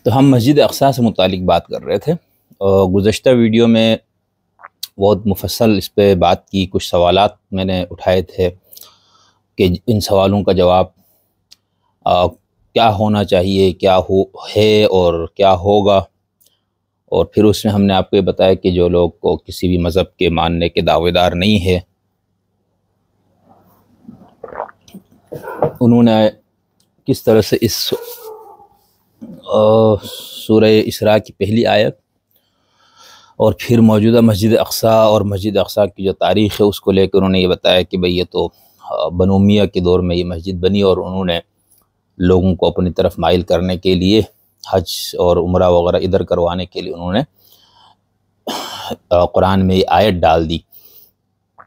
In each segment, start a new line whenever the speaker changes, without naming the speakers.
تو ہم مسجد اقصیٰ سے متعلق بات کر رہے تھے، اور گزشتہ ویڈیو میں بہت مفصل اس پہ بات کی، کچھ سوالات میں نے اٹھائے تھے کہ ان سوالوں کا جواب کیا ہونا چاہیے، کیا ہے اور کیا ہوگا. اور پھر اس میں ہم نے آپ کو یہ بتایا کہ جو لوگ کو کسی بھی مذہب کے ماننے کے دعوے دار نہیں ہے، انہوں نے کس طرح سے اس سورہ اسراء کی پہلی آیت اور پھر موجودہ مسجد اقصیٰ اور مسجد اقصیٰ کی جو تاریخ ہے اس کو لے کر انہوں نے یہ بتایا کہ بھئی یہ تو بنو امیہ کے دور میں یہ مسجد بنی، اور انہوں نے لوگوں کو اپنی طرف مائل کرنے کے لیے حج اور عمرہ وغیرہ ادھر کروانے کے لیے انہوں نے قرآن میں یہ آیت ڈال دی.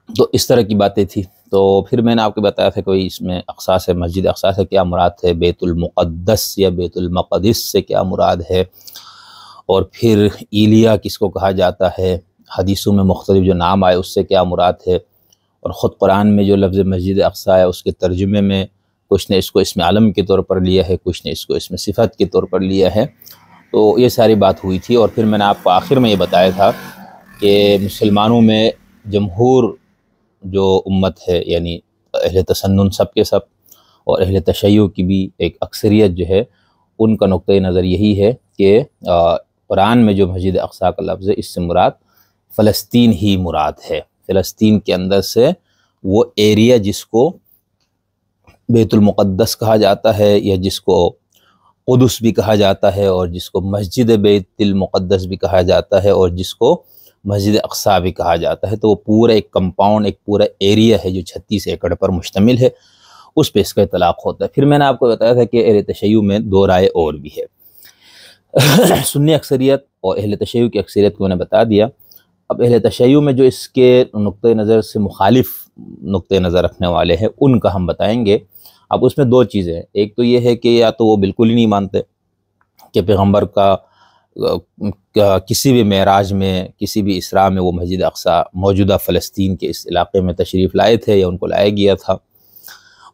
تو اس طرح کی باتیں تھی. تو پھر میں نے آپ کو بتایا تھا کہ اس میں اقصیٰ سے، مسجد اقصیٰ سے کیا مراد ہے، بیت المقدس یا بیت المقدس سے کیا مراد ہے، اور پھر ایلیا کس کو کہا جاتا ہے، حدیثوں میں مختلف جو نام آئے اس سے کیا مراد ہے، اور خود قرآن میں جو لفظ مسجد اقصیٰ ہے اس کے ترجمے میں کچھ نے اس کو اسم عالم کے طور پر لیا ہے، کچھ نے اس کو اسم صفت کے طور پر لیا ہے. تو یہ ساری بات ہوئی تھی. اور پھر میں نے آپ کو آخر میں یہ بتایا تھا کہ مسلمانوں میں جمہور جو امت ہے، یعنی اہل تسنن سب کے سب اور اہل تشیع کی بھی ایک اکثریت جو ہے، ان کا نقطۂ نظر یہی ہے کہ قرآن میں جو مسجد اقصیٰ کا لفظ ہے اس سے مراد فلسطین ہی مراد ہے. فلسطین کے اندر سے وہ ایریا جس کو بیت المقدس کہا جاتا ہے، یا جس کو قدس بھی کہا جاتا ہے، اور جس کو مسجد بیت المقدس بھی کہا جاتا ہے، اور جس کو مسجد اقصیٰ بھی کہا جاتا ہے، تو وہ پورا ایک کمپاؤنڈ، ایک پورا ایریا ہے جو 36 ایکڑ پر مشتمل ہے، اس پہ اس کا اطلاق ہوتا ہے. پھر میں نے آپ کو بتایا تھا کہ اہل تشیع میں دو رائے اور بھی ہے. سنی اکثریت اور اہل تشیع کی اکثریت کو میں نے بتا دیا. اب اہل تشیع میں جو اس کے نقطۂ نظر سے مخالف نقطۂ نظر رکھنے والے ہیں ان کا ہم بتائیں گے. اب اس میں دو چیزیں ہیں. ایک تو یہ ہے کہ یا تو وہ بالکل ہی نہیں مانتے کہ پیغمبر کا کسی بھی معراج میں، کسی بھی اسراء میں وہ مسجد اقصیٰ موجودہ فلسطین کے اس علاقے میں تشریف لائے تھے یا ان کو لایا گیا تھا،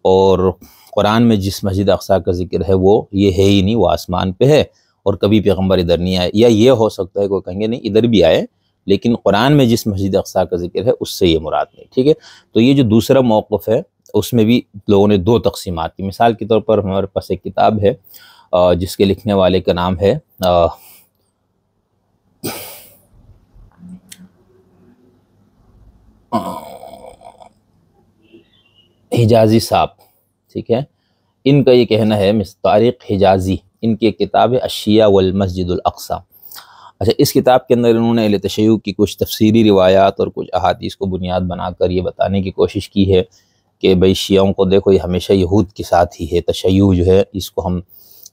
اور قرآن میں جس مسجد اقصیٰ کا ذکر ہے وہ یہ ہے ہی نہیں، وہ آسمان پہ ہے اور کبھی پیغمبر ادھر نہیں آئے. یا یہ ہو سکتا ہے کوئی کہیں گے نہیں ادھر بھی آئے، لیکن قرآن میں جس مسجد اقصیٰ کا ذکر ہے اس سے یہ مراد نہیں. ٹھیک ہے. تو یہ جو دوسرا موقف ہے اس میں بھی لوگوں نے دو تقسیمات کی. مثال کے طور پر ہمارے پاس ایک کتاب ہے جس کے لکھنے والے کا نام ہے حجازی صاحب. ٹھیک ہے. ان کا یہ کہنا ہے، طارق حجازی، ان کی ایک کتاب ہے الشیعہ والمسجد الاقصیٰ. اچھا، اس کتاب کے اندر انہوں نے اہل تشیع کی کچھ تفسیری روایات اور کچھ احادیث کو بنیاد بنا کر یہ بتانے کی کوشش کی ہے کہ بھئی شیعوں کو دیکھو یہ ہمیشہ یہود کے ساتھ ہی ہے. تشیع جو ہے اس کو ہم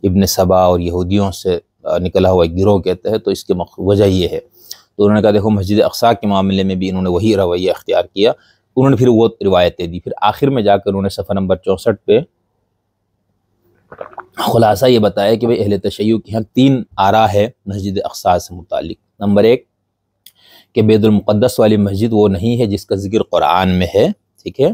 ابن سبا اور یہودیوں سے نکلا ہوا ایک گروہ کہتے ہیں، تو اس کی وجہ یہ ہے. تو انہوں نے کہا دیکھو مسجد اقصیٰ کے معاملے میں بھی انہوں نے وہی رویہ اختیار کیا. انہوں نے پھر وہ روایتیں دی. پھر آخر میں جا کر انہوں نے صفحہ نمبر 64 پہ خلاصہ یہ بتایا کہ بھئی اہل تشیع کی ہاں 3 آراء ہے مسجد اقصیٰ سے متعلق. نمبر 1 کہ بیت المقدس والی مسجد وہ نہیں ہے جس کا ذکر قرآن میں ہے. ٹھیک ہے.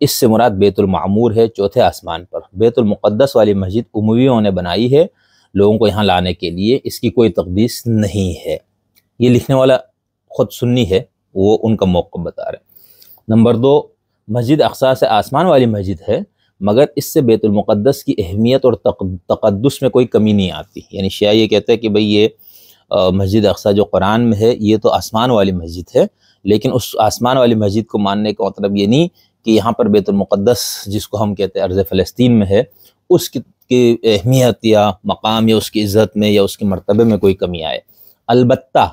اس سے مراد بیت المعمور ہے، چوتھے آسمان پر. بیت المقدس والی مسجد امویوں نے بنائی ہے لوگوں کو یہاں لانے کے لیے، اس کی کوئی تقدیس نہیں ہے. یہ لکھنے والا خود سنی ہے، وہ ان کا موقف بتا رہے ہیں. نمبر 2 مسجد اقصیٰ سے آسمان والی مسجد ہے، مگر اس سے بیت المقدس کی اہمیت اور تقدس میں کوئی کمی نہیں آتی. یعنی شیعہ یہ کہتے ہیں کہ بھئی یہ مسجد اقصیٰ جو قرآن میں ہے یہ تو آسمان والی مسجد ہے، لیکن اس آسمان والی مسجد کو ماننے کا مطلب یہ نہیں کہ یہاں پر بیت المقدس جس کو ہم کہتے ہیں ارض فلسطین میں ہے، اس کی اہمیت یا مقام یا اس کی عزت میں یا اس کے مرتبے میں کوئی کمی آئے. البتہ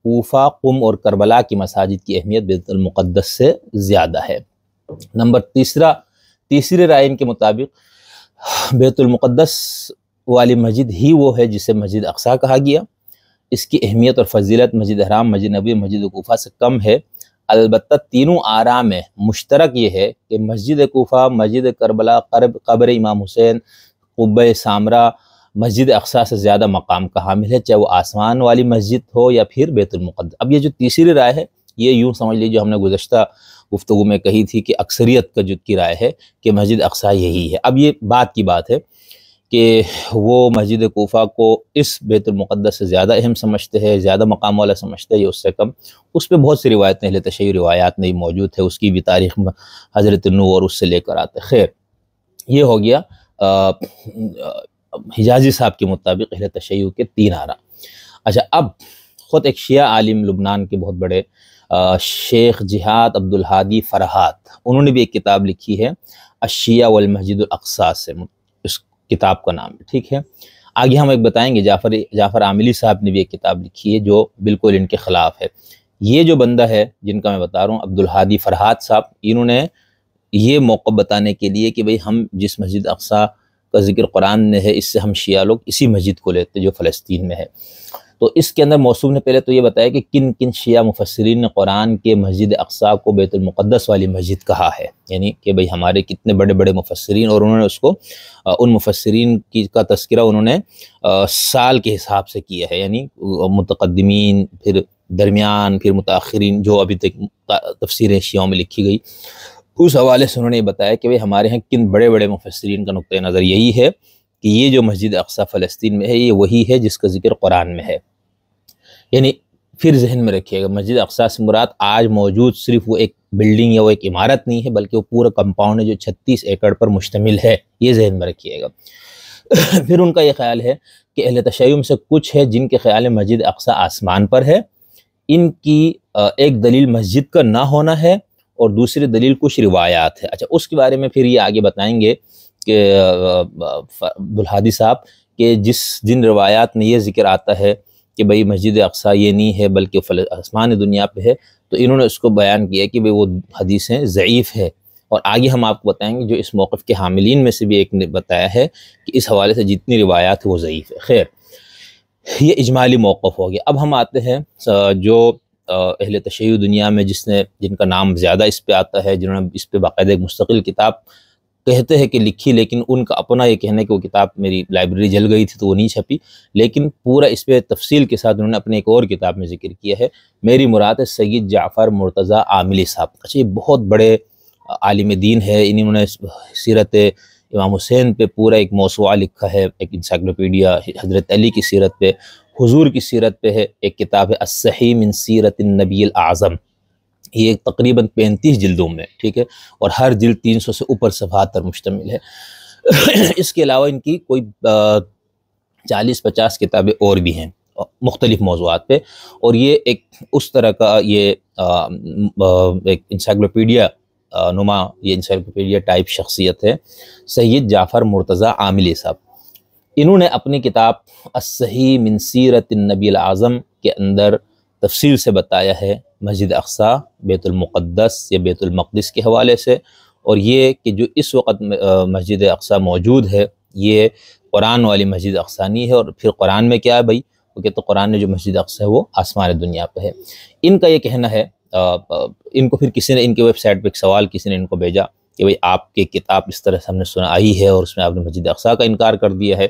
کوفہ، قم اور کربلا کی مساجد کی اہمیت بیت المقدس سے زیادہ ہے. نمبر تیسری رائے ان کے مطابق بیت المقدس والی مسجد ہی وہ ہے جسے مسجد اقصیٰ کہا گیا. اس کی اہمیت اور فضیلت مسجد حرام، مسجد نبوی، مسجد کوفہ سے کم ہے. البتہ تینوں آراء میں مشترک یہ ہے کہ مسجد کوفہ، مسجد کربلا، قبر امام حسین، قبہ سامرہ مسجد اقصیٰ سے زیادہ مقام کا حامل ہے، چاہے وہ آسمان والی مسجد ہو یا پھر بیت المقدس. اب یہ جو تیسری رائے ہے یہ یوں سمجھ لیجیے، جو ہم نے گزشتہ گفتگو میں کہی تھی کہ اکثریت کا جو کی رائے ہے کہ مسجد اقصیٰ یہی ہے. اب یہ بات کی بات ہے کہ وہ مسجد کوفہ کو اس بیت المقدس سے زیادہ اہم سمجھتے ہیں، زیادہ مقام والا سمجھتے ہیں، یا اس سے کم؟ اس پہ بہت سی روایتیں اہل تشیع روایات نہیں موجود ہے، اس کی بھی تاریخ حضرت نوح اور اس سے لے کر آتے. خیر، یہ ہو گیا حجازی صاحب کے مطابق اہل تشیع کے 3 آراء. اچھا، اب خود ایک شیعہ عالم لبنان کے بہت بڑے شیخ جہاد عبدالہادی فرحات، انہوں نے بھی ایک کتاب لکھی ہے الشیعہ والمسجد الاقصی سے، اس کتاب کا نام ہے. ٹھیک ہے، آگے ہم ایک بتائیں گے. جعفر عاملی صاحب نے بھی ایک کتاب لکھی ہے جو بالکل ان کے خلاف ہے. یہ جو بندہ ہے جن کا میں بتا رہا ہوں، عبدالہادی فرحات صاحب، انہوں نے یہ موقع بتانے کے لیے کہ بھئی ہم جس مسجد اقصی کا ذکر قرآن میں ہے، اس سے ہم شیعہ لوگ اسی مسجد کو لیتے جو فلسطین میں ہے. تو اس کے اندر موصوف نے پہلے تو یہ بتایا کہ کن کن شیعہ مفسرین نے قرآن کے مسجد اقصی کو بیت المقدس والی مسجد کہا ہے، یعنی کہ بھئی ہمارے کتنے بڑے بڑے مفسرین، اور انہوں نے اس کو ان مفسرین کا تذکرہ انہوں نے سال کے حساب سے کیا ہے، یعنی متقدمین، پھر درمیان، پھر متاخرین، جو ابھی تک تفسیریں شیعوں میں لکھی گئی، اس حوالے سے انہوں نے یہ بتایا کہ بھئی ہمارے ہاں کن بڑے بڑے مفسرین کا نقطہ نظر یہی ہے کہ یہ جو مسجد اقصی فلسطین میں ہے، یہ وہی ہے جس کا ذکر قرآن میں ہے. یعنی پھر ذہن میں رکھیے گا، مسجد اقصی سے مراد آج موجود صرف وہ ایک بلڈنگ یا وہ ایک عمارت نہیں ہے، بلکہ وہ پورا کمپاؤنڈ ہے جو 36 ایکڑ پر مشتمل ہے. یہ ذہن میں رکھیے گا. پھر ان کا یہ خیال ہے کہ اہل تشیع میں سے کچھ ہے جن کے خیال ہے مسجد اقصی آسمان پر ہے. ان کی ایک دلیل مسجد کا نہ ہونا ہے، اور دوسری دلیل کچھ روایات ہے. اچھا، اس کے بارے میں پھر یہ آگے بتائیں گے کہ عبدالہادی صاحب کہ جن روایات میں یہ ذکر آتا ہے کہ بھئی مسجد اقصی یہ نہیں ہے بلکہ آسمان دنیا پہ ہے، تو انہوں نے اس کو بیان کیا کہ بھئی وہ حدیثیں ضعیف ہے. اور آگے ہم آپ کو بتائیں گے جو اس موقف کے حاملین میں سے بھی ایک نے بتایا ہے کہ اس حوالے سے جتنی روایات ہیں وہ ضعیف ہے. خیر، یہ اجمالی موقف ہو گیا. اب ہم آتے ہیں جو اہل تشیع دنیا میں جن کا نام زیادہ اس پہ آتا ہے، جنہوں نے اس پہ باقاعدہ ایک مستقل کتاب کہتے ہیں کہ لکھی، لیکن ان کا اپنا یہ کہنا ہے کہ وہ کتاب میری لائبریری جل گئی تھی تو وہ نہیں چھپی، لیکن پورا اس پہ تفصیل کے ساتھ انہوں نے اپنے ایک اور کتاب میں ذکر کیا ہے. میری مراد ہے سید جعفر مرتضیٰ عاملی صاحب. اچھا، یہ بہت بڑے عالم دین ہے. انہوں نے سیرت امام حسین پہ پورا ایک موسوعہ لکھا ہے، ایک انسائکلوپیڈیا. حضرت علی کی سیرت پہ، حضور کی سیرت پہ ہے ایک کتاب ہے الصحیح من سیرت النبی الاعظم. یہ تقریباً 35 جلدوں میں، ٹھیک ہے، اور ہر جلد 300 سے اوپر صفحات پر مشتمل ہے. اس کے علاوہ ان کی کوئی 40-50 کتابیں اور بھی ہیں مختلف موضوعات پہ. اور یہ ایک اس طرح کا یہ ایک انسائکلوپیڈیا نما، یہ انسائکلوپیڈیا ٹائپ شخصیت ہے سید جعفر مرتضیٰ عاملی صاحب. انہوں نے اپنی کتاب الصحیح من سیرت النبی الاعظم کے اندر تفصیل سے بتایا ہے مسجد اقصی بیت المقدس یا بیت المقدس کے حوالے سے، اور یہ کہ جو اس وقت مسجد اقصی موجود ہے یہ قرآن والی مسجد اقصی نہیں ہے. اور پھر قرآن میں کیا ہے بھائی؟ وہ کہتے قرآن میں جو مسجد اقصی ہے وہ آسمان دنیا پہ ہے. ان کا یہ کہنا ہے، ان کو پھر کسی نے ان کے ویب سائٹ پہ ایک سوال کسی نے ان کو بھیجا کہ بھئی آپ کی کتاب اس طرح سے ہم نے سنا آئی ہے اور اس میں آپ نے مسجد اقصی کا انکار کر دیا ہے،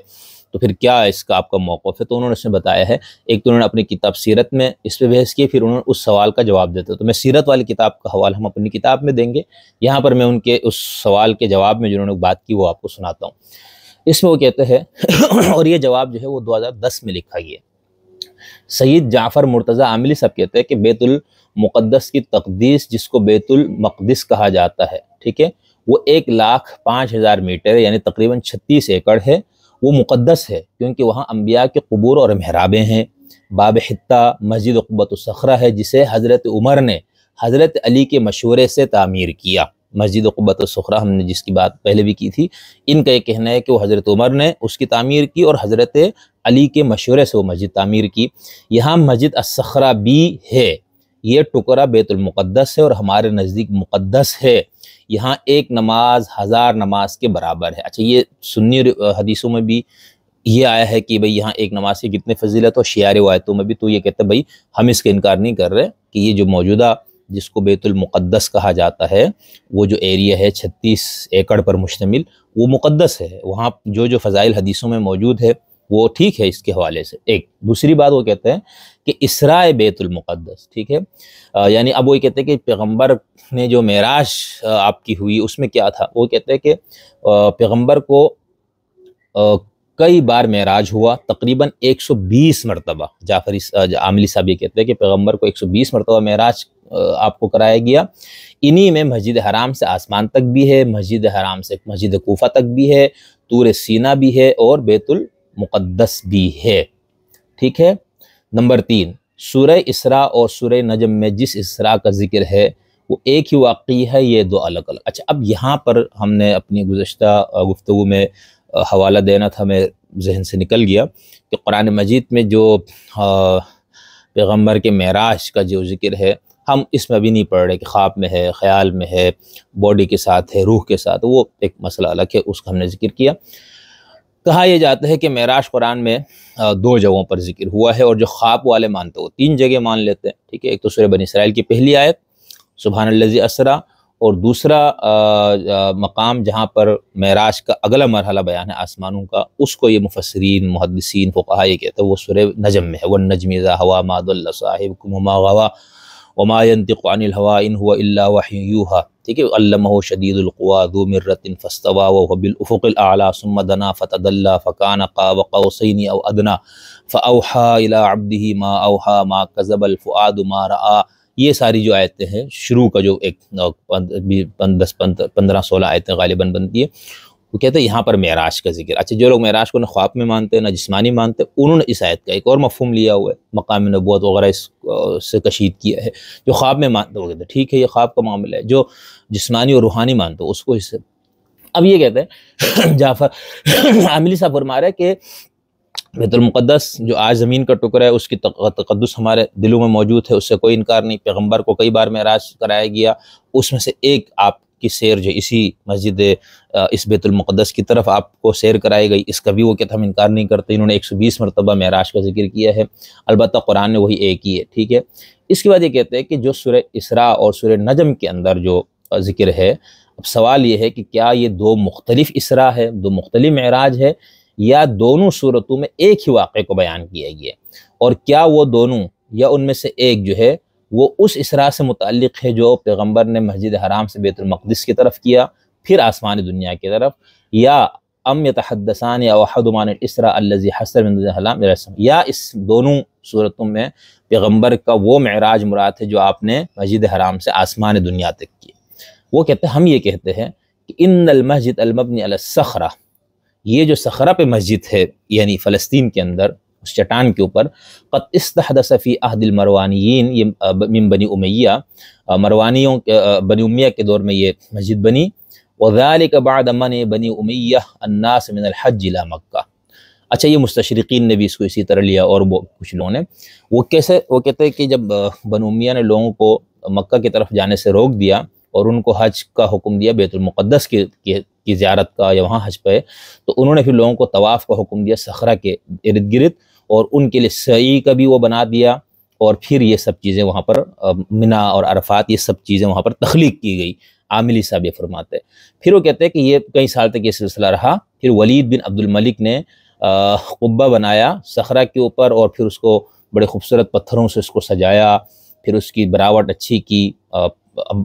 تو پھر کیا اس کا آپ کا موقف ہے؟ تو انہوں نے اس میں بتایا ہے، ایک تو انہوں نے اپنی کتاب سیرت میں اس پہ بحث کی، پھر انہوں نے اس سوال کا جواب دیتے. تو میں سیرت والی کتاب کا حوالہ ہم اپنی کتاب میں دیں گے. یہاں پر میں ان کے اس سوال کے جواب میں جنہوں نے بات کی وہ آپ کو سناتا ہوں. اس میں وہ کہتے ہیں اور یہ جواب جو ہے وہ 2010 میں لکھا گیا. سید جعفر مرتضیٰ عاملی صاحب کہتے ہیں کہ بیت المقدس کی تقدیس، جس کو بیت المقدس کہا جاتا ہے، ٹھیک ہے، وہ 1,05,000 میٹر یعنی تقریباً 36 ایکڑ ہے. وہ مقدس ہے کیونکہ وہاں انبیاء کے قبور اور محرابیں ہیں. باب حطہ مسجد قبۃ الصخرہ ہے جسے حضرت عمر نے حضرت علی کے مشورے سے تعمیر کیا. مسجد قبۃ الصخرہ ہم نے جس کی بات پہلے بھی کی تھی، ان کا یہ کہنا ہے کہ وہ حضرت عمر نے اس کی تعمیر کی اور حضرت علی کے مشورے سے وہ مسجد تعمیر کی. یہاں مسجد الصخرہ بھی ہے. یہ ٹکڑا بیت المقدس ہے اور ہمارے نزدیک مقدس ہے. یہاں ایک نماز 1000 نماز کے برابر ہے. اچھا، یہ سنی حدیثوں میں بھی یہ آیا ہے کہ بھئی یہاں ایک نماز کی کتنے فضیلت، اور شیعہ روایتوں میں بھی تو یہ کہتے ہیں بھئی ہم اس کا انکار نہیں کر رہے کہ یہ جو موجودہ جس کو بیت المقدس کہا جاتا ہے، وہ جو ایریا ہے 36 ایکڑ پر مشتمل، وہ مقدس ہے. وہاں جو فضائل حدیثوں میں موجود ہے وہ ٹھیک ہے اس کے حوالے سے. ایک دوسری بات وہ کہتے ہیں کہ اسراء بیت المقدس، ٹھیک ہے، یعنی اب وہ یہ کہتے ہیں کہ پیغمبر نے جو معراج آپ کی ہوئی اس میں کیا تھا. وہ کہتے ہیں کہ پیغمبر کو کئی بار معراج ہوا، تقریباً 120 مرتبہ۔ عاملی صاحب یہ کہتے ہیں کہ پیغمبر کو 120 مرتبہ معراج آپ کو کرایا گیا۔ انہی میں مسجد حرام سے آسمان تک بھی ہے، مسجد حرام سے مسجد کوفہ تک بھی ہے، طور سینا بھی ہے، اور بیت المقدس بھی ہے۔ ٹھیک ہے۔ نمبر 3، سورہ اسراء اور سورہ نجم میں جس اسراء کا ذکر ہے وہ ایک ہی واقعی ہے، یہ دو الگ الگ۔ اچھا، اب یہاں پر ہم نے اپنی گزشتہ گفتگو میں حوالہ دینا تھا، میں ذہن سے نکل گیا، کہ قرآن مجید میں جو پیغمبر کے معراج کا جو ذکر ہے، ہم اس میں ابھی نہیں پڑھ رہے کہ خواب میں ہے، خیال میں ہے، باڈی کے ساتھ ہے، روح کے ساتھ، وہ ایک مسئلہ الگ ہے، اس کا ہم نے ذکر کیا۔ کہا یہ جاتا ہے کہ معراج قرآن میں 2 جگہوں پر ذکر ہوا ہے، اور جو خواب والے مانتے وہ 3 جگہ مان لیتے ہیں۔ ٹھیک ہے، ایک تو سورہ بنی اسرائیل کی پہلی آیت سبحان الذی اسریٰ، اور دوسرا مقام جہاں پر معراج کا اگلا مرحلہ بیان ہے آسمانوں کا، اس کو یہ مفسرین، محدثین، فقہاء یہ کہتے ہیں وہ سورہ نجم میں ہے، والنجم اذا ہوا ما ضل صاحبکم وما غوا وما ينطق عن الهوى ان هو الا وحی یوحی۔ ٹھیک ہے، علمہ شدید القوی ذو مرۃ فاستوى وهو بالافق الاعلی ثم دنا فتدلى فكان قاب قوسین او ادنی فاوحى الى عبده ما اوحى ما كذب الفؤاد ما رأى۔ یہ ساری جو آیتیں ہیں، شروع کا جو ایک 15-16 آیتیں غالباً بنتی ہے، وہ کہتے ہیں یہاں پر معراج کا ذکر۔ اچھا، جو لوگ معراج کو نہ خواب میں مانتے ہیں نہ جسمانی مانتے، انہوں نے اس آیت کا ایک اور مفہوم لیا ہوا ہے، مقام نبوت وغیرہ اس سے کشید کیا ہے۔ جو خواب میں مانتے وہ کہتے ہیں ٹھیک ہے، یہ خواب کا معاملہ ہے۔ جو جسمانی اور روحانی مانتے اس کو اس سے۔ اب یہ کہتے ہیں جعفر عاملی صاحب فرما رہے ہیں کہ بیت المقدس جو آج زمین کا ٹکڑا ہے، اس کی تقدس ہمارے دلوں میں موجود ہے، اس سے کوئی انکار نہیں۔ پیغمبر کو کئی بار معراج کرایا گیا، اس میں سے ایک آپ کی سیر جو اسی مسجد اس بیت المقدس کی طرف آپ کو سیر کرائی گئی، اس کا بھی وہ کہتا ہم انکار نہیں کرتے۔ انہوں نے 120 مرتبہ معراج کا ذکر کیا ہے، البتہ قرآن نے وہی ایک ہی ہے۔ ٹھیک ہے، اس کے بعد یہ کہتے ہیں کہ جو سورہ اسراء اور سورہ نجم کے اندر جو ذکر ہے، اب سوال یہ ہے کہ کیا یہ 2 مختلف اسراء ہے، 2 مختلف معراج ہے، یا دونوں صورتوں میں ایک ہی واقعے کو بیان کیا گیا، اور کیا وہ دونوں یا ان میں سے ایک جو ہے وہ اس اسراء سے متعلق ہے جو پیغمبر نے مسجد حرام سے بیت المقدس کی طرف کیا، پھر آسمانی دنیا کی طرف، یا ام یتحدثان یا احدہما عن الاسراء الذی حصل من الحلام، یا اس دونوں صورتوں میں پیغمبر کا وہ معراج مراد ہے جو آپ نے مسجد حرام سے آسمان دنیا تک کیا۔ وہ کہتے ہیں، ہم یہ کہتے ہیں کہ ان المسجد المبنی علی الصخرہ، یہ جو صخرہ پہ مسجد ہے یعنی فلسطین کے اندر اس چٹان کے اوپر، قد استحدث فی عہد المروانیین، یہ من بنی امیہ، مروانیوں بنی امیہ کے دور میں یہ مسجد بنی، وذالک بعد منع بنی امیہ الناس من الحج الی مکہ۔ اچھا، یہ مستشرقین نے بھی اس کو اسی طرح لیا، اور وہ کچھ لوگوں نے وہ کہتے ہیں کہ جب بنی امیہ نے لوگوں کو مکہ کی طرف جانے سے روک دیا اور ان کو حج کا حکم دیا، بیت المقدس کی زیارت کا یا وہاں حج پہ، تو انہوں نے پھر لوگوں کو طواف کا حکم دیا صخرہ کے ارد گرد، اور ان کے لیے سعی کا بھی وہ بنا دیا، اور پھر یہ سب چیزیں وہاں پر منا اور عرفات، یہ سب چیزیں وہاں پر تخلیق کی گئی۔ عاملی صاحب یہ فرماتے ہیں۔ پھر وہ کہتے ہیں کہ یہ کئی سال تک یہ سلسلہ رہا، پھر ولید بن عبد الملک نے قبہ بنایا صخرہ کے اوپر، اور پھر اس کو بڑے خوبصورت پتھروں سے اس کو سجایا، پھر اس کی بناوٹ اچھی کی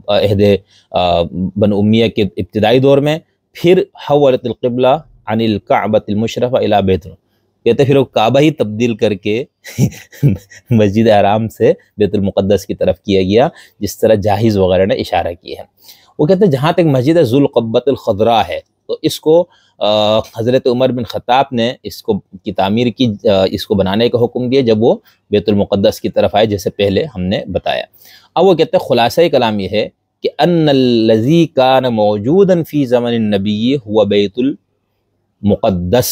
عہد بنو امیہ کے ابتدائی دور میں، پھر حولت القبلہ عن الکعبۃ المشرفہ الی بیت، کہتے پھر وہ کعبہ ہی تبدیل کر کے مسجد حرام سے بیت المقدس کی طرف کیا گیا، جس طرح جاہز وغیرہ نے اشارہ کیا ہے۔ وہ کہتے ہیں جہاں تک مسجد ذو القبۃ الخضراء ہے، تو اس کو حضرت عمر بن خطاب نے اس کو کی تعمیر کی، اس کو بنانے کا حکم دیا جب وہ بیت المقدس کی طرف آئے، جیسے پہلے ہم نے بتایا۔ اب وہ کہتے ہیں خلاصہ کلام یہ ہے کہ ان الذی کان موجودا فی زمن النبی هو بیت المقدس،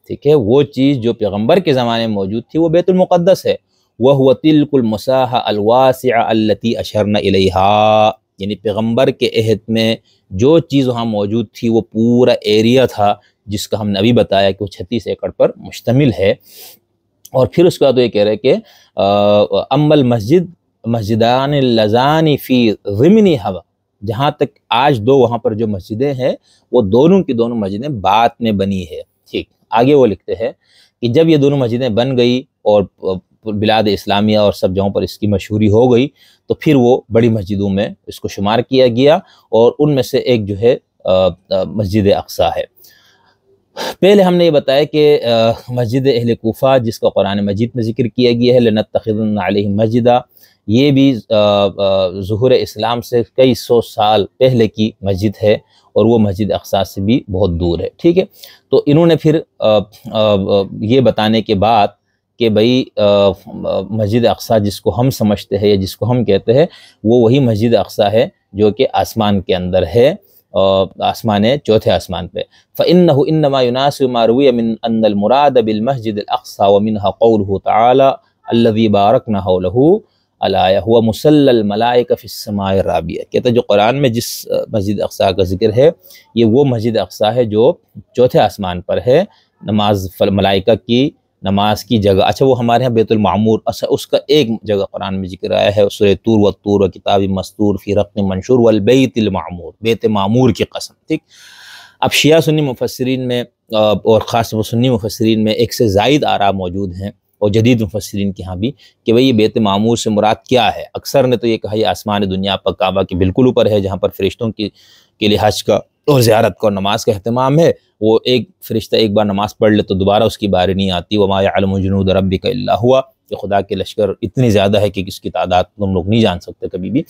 ٹھیک ہے، وہ چیز جو پیغمبر کے زمانے میں موجود تھی وہ بیت المقدس ہے، وهو تلک المساحہ الواسعہ التي اشرنا الیہا، یعنی پیغمبر کے عہد میں جو چیز وہاں موجود تھی وہ پورا ایریا تھا جس کا ہم نے ابھی بتایا کہ وہ 36 ایکڑ پر مشتمل ہے۔ اور پھر اس کے بعد وہ یہ کہہ رہے کہ اما المسجد مسجدان اللذان فی ضمنہا، جہاں تک آج 2 وہاں پر جو مسجدیں ہیں وہ دونوں کی دونوں مسجدیں بعد میں بنی ہے۔ ٹھیک، آگے وہ لکھتے ہیں کہ جب یہ دونوں مسجدیں بن گئی اور بلاد اسلامیہ اور سب جگہوں پر اس کی مشہوری ہو گئی، تو پھر وہ بڑی مسجدوں میں اس کو شمار کیا گیا، اور ان میں سے ایک جو ہے مسجد اقصیٰ ہے۔ پہلے ہم نے یہ بتایا کہ مسجد اہل کوفہ جس کا قرآن مجید میں ذکر کیا گیا ہے لنتخذن علیہم مسجدا، یہ بھی ظہور اسلام سے کئی سو سال پہلے کی مسجد ہے، اور وہ مسجد اقصی سے بھی بہت دور ہے، ٹھیک ہے۔ تو انہوں نے پھر یہ بتانے کے بعد کہ بھئی مسجد اقصی جس کو ہم سمجھتے ہیں یا جس کو ہم کہتے ہیں، وہ وہی مسجد اقصی ہے جو کہ آسمان کے اندر ہے، آسمان چوتھے آسمان پہ۔ فإنه إنما يناسب ما روي من أن المراد بالمسجد الأقصى ومنها قوله تعالى الذي باركنا حوله الآية هو مصلى الملائكة في السماء الرابعة، کہتا ہے جو قرآن میں جس مسجد اقصی کا ذکر ہے یہ وہ مسجد اقصی ہے جو چوتھے آسمان پر ہے، نماز ملائکہ کی نماز کی جگہ۔ اچھا وہ ہمارے ہاں بیت المعمور، اچھا اس کا ایک جگہ قرآن میں ذکر آیا ہے سورہ طور والطور وکتاب مستور فی رق منشور والبیت المعمور، بیت معمور کی قسم، ٹھیک۔ اب شیعہ سنی مفسرین میں اور خاص طور سنی مفسرین میں ایک سے زائد آراء موجود ہیں، اور جدید مفسرین کے ہاں بھی، کہ بھئی یہ بیت معمور سے مراد کیا ہے۔ اکثر نے تو یہ کہا یہ آسمان دنیا پر کعبہ کے بالکل اوپر ہے، جہاں پر فرشتوں کے لیے حج کا اور زیارت کا اور نماز کا اہتمام ہے۔ وہ ایک فرشتہ ایک بار نماز پڑھ لے تو دوبارہ اس کی باری نہیں آتی، وما یعلم جنود ربک الا ہوا، کہ خدا کے لشکر اتنی زیادہ ہے کہ اس کی تعداد تم لوگ نہیں جان سکتے کبھی بھی۔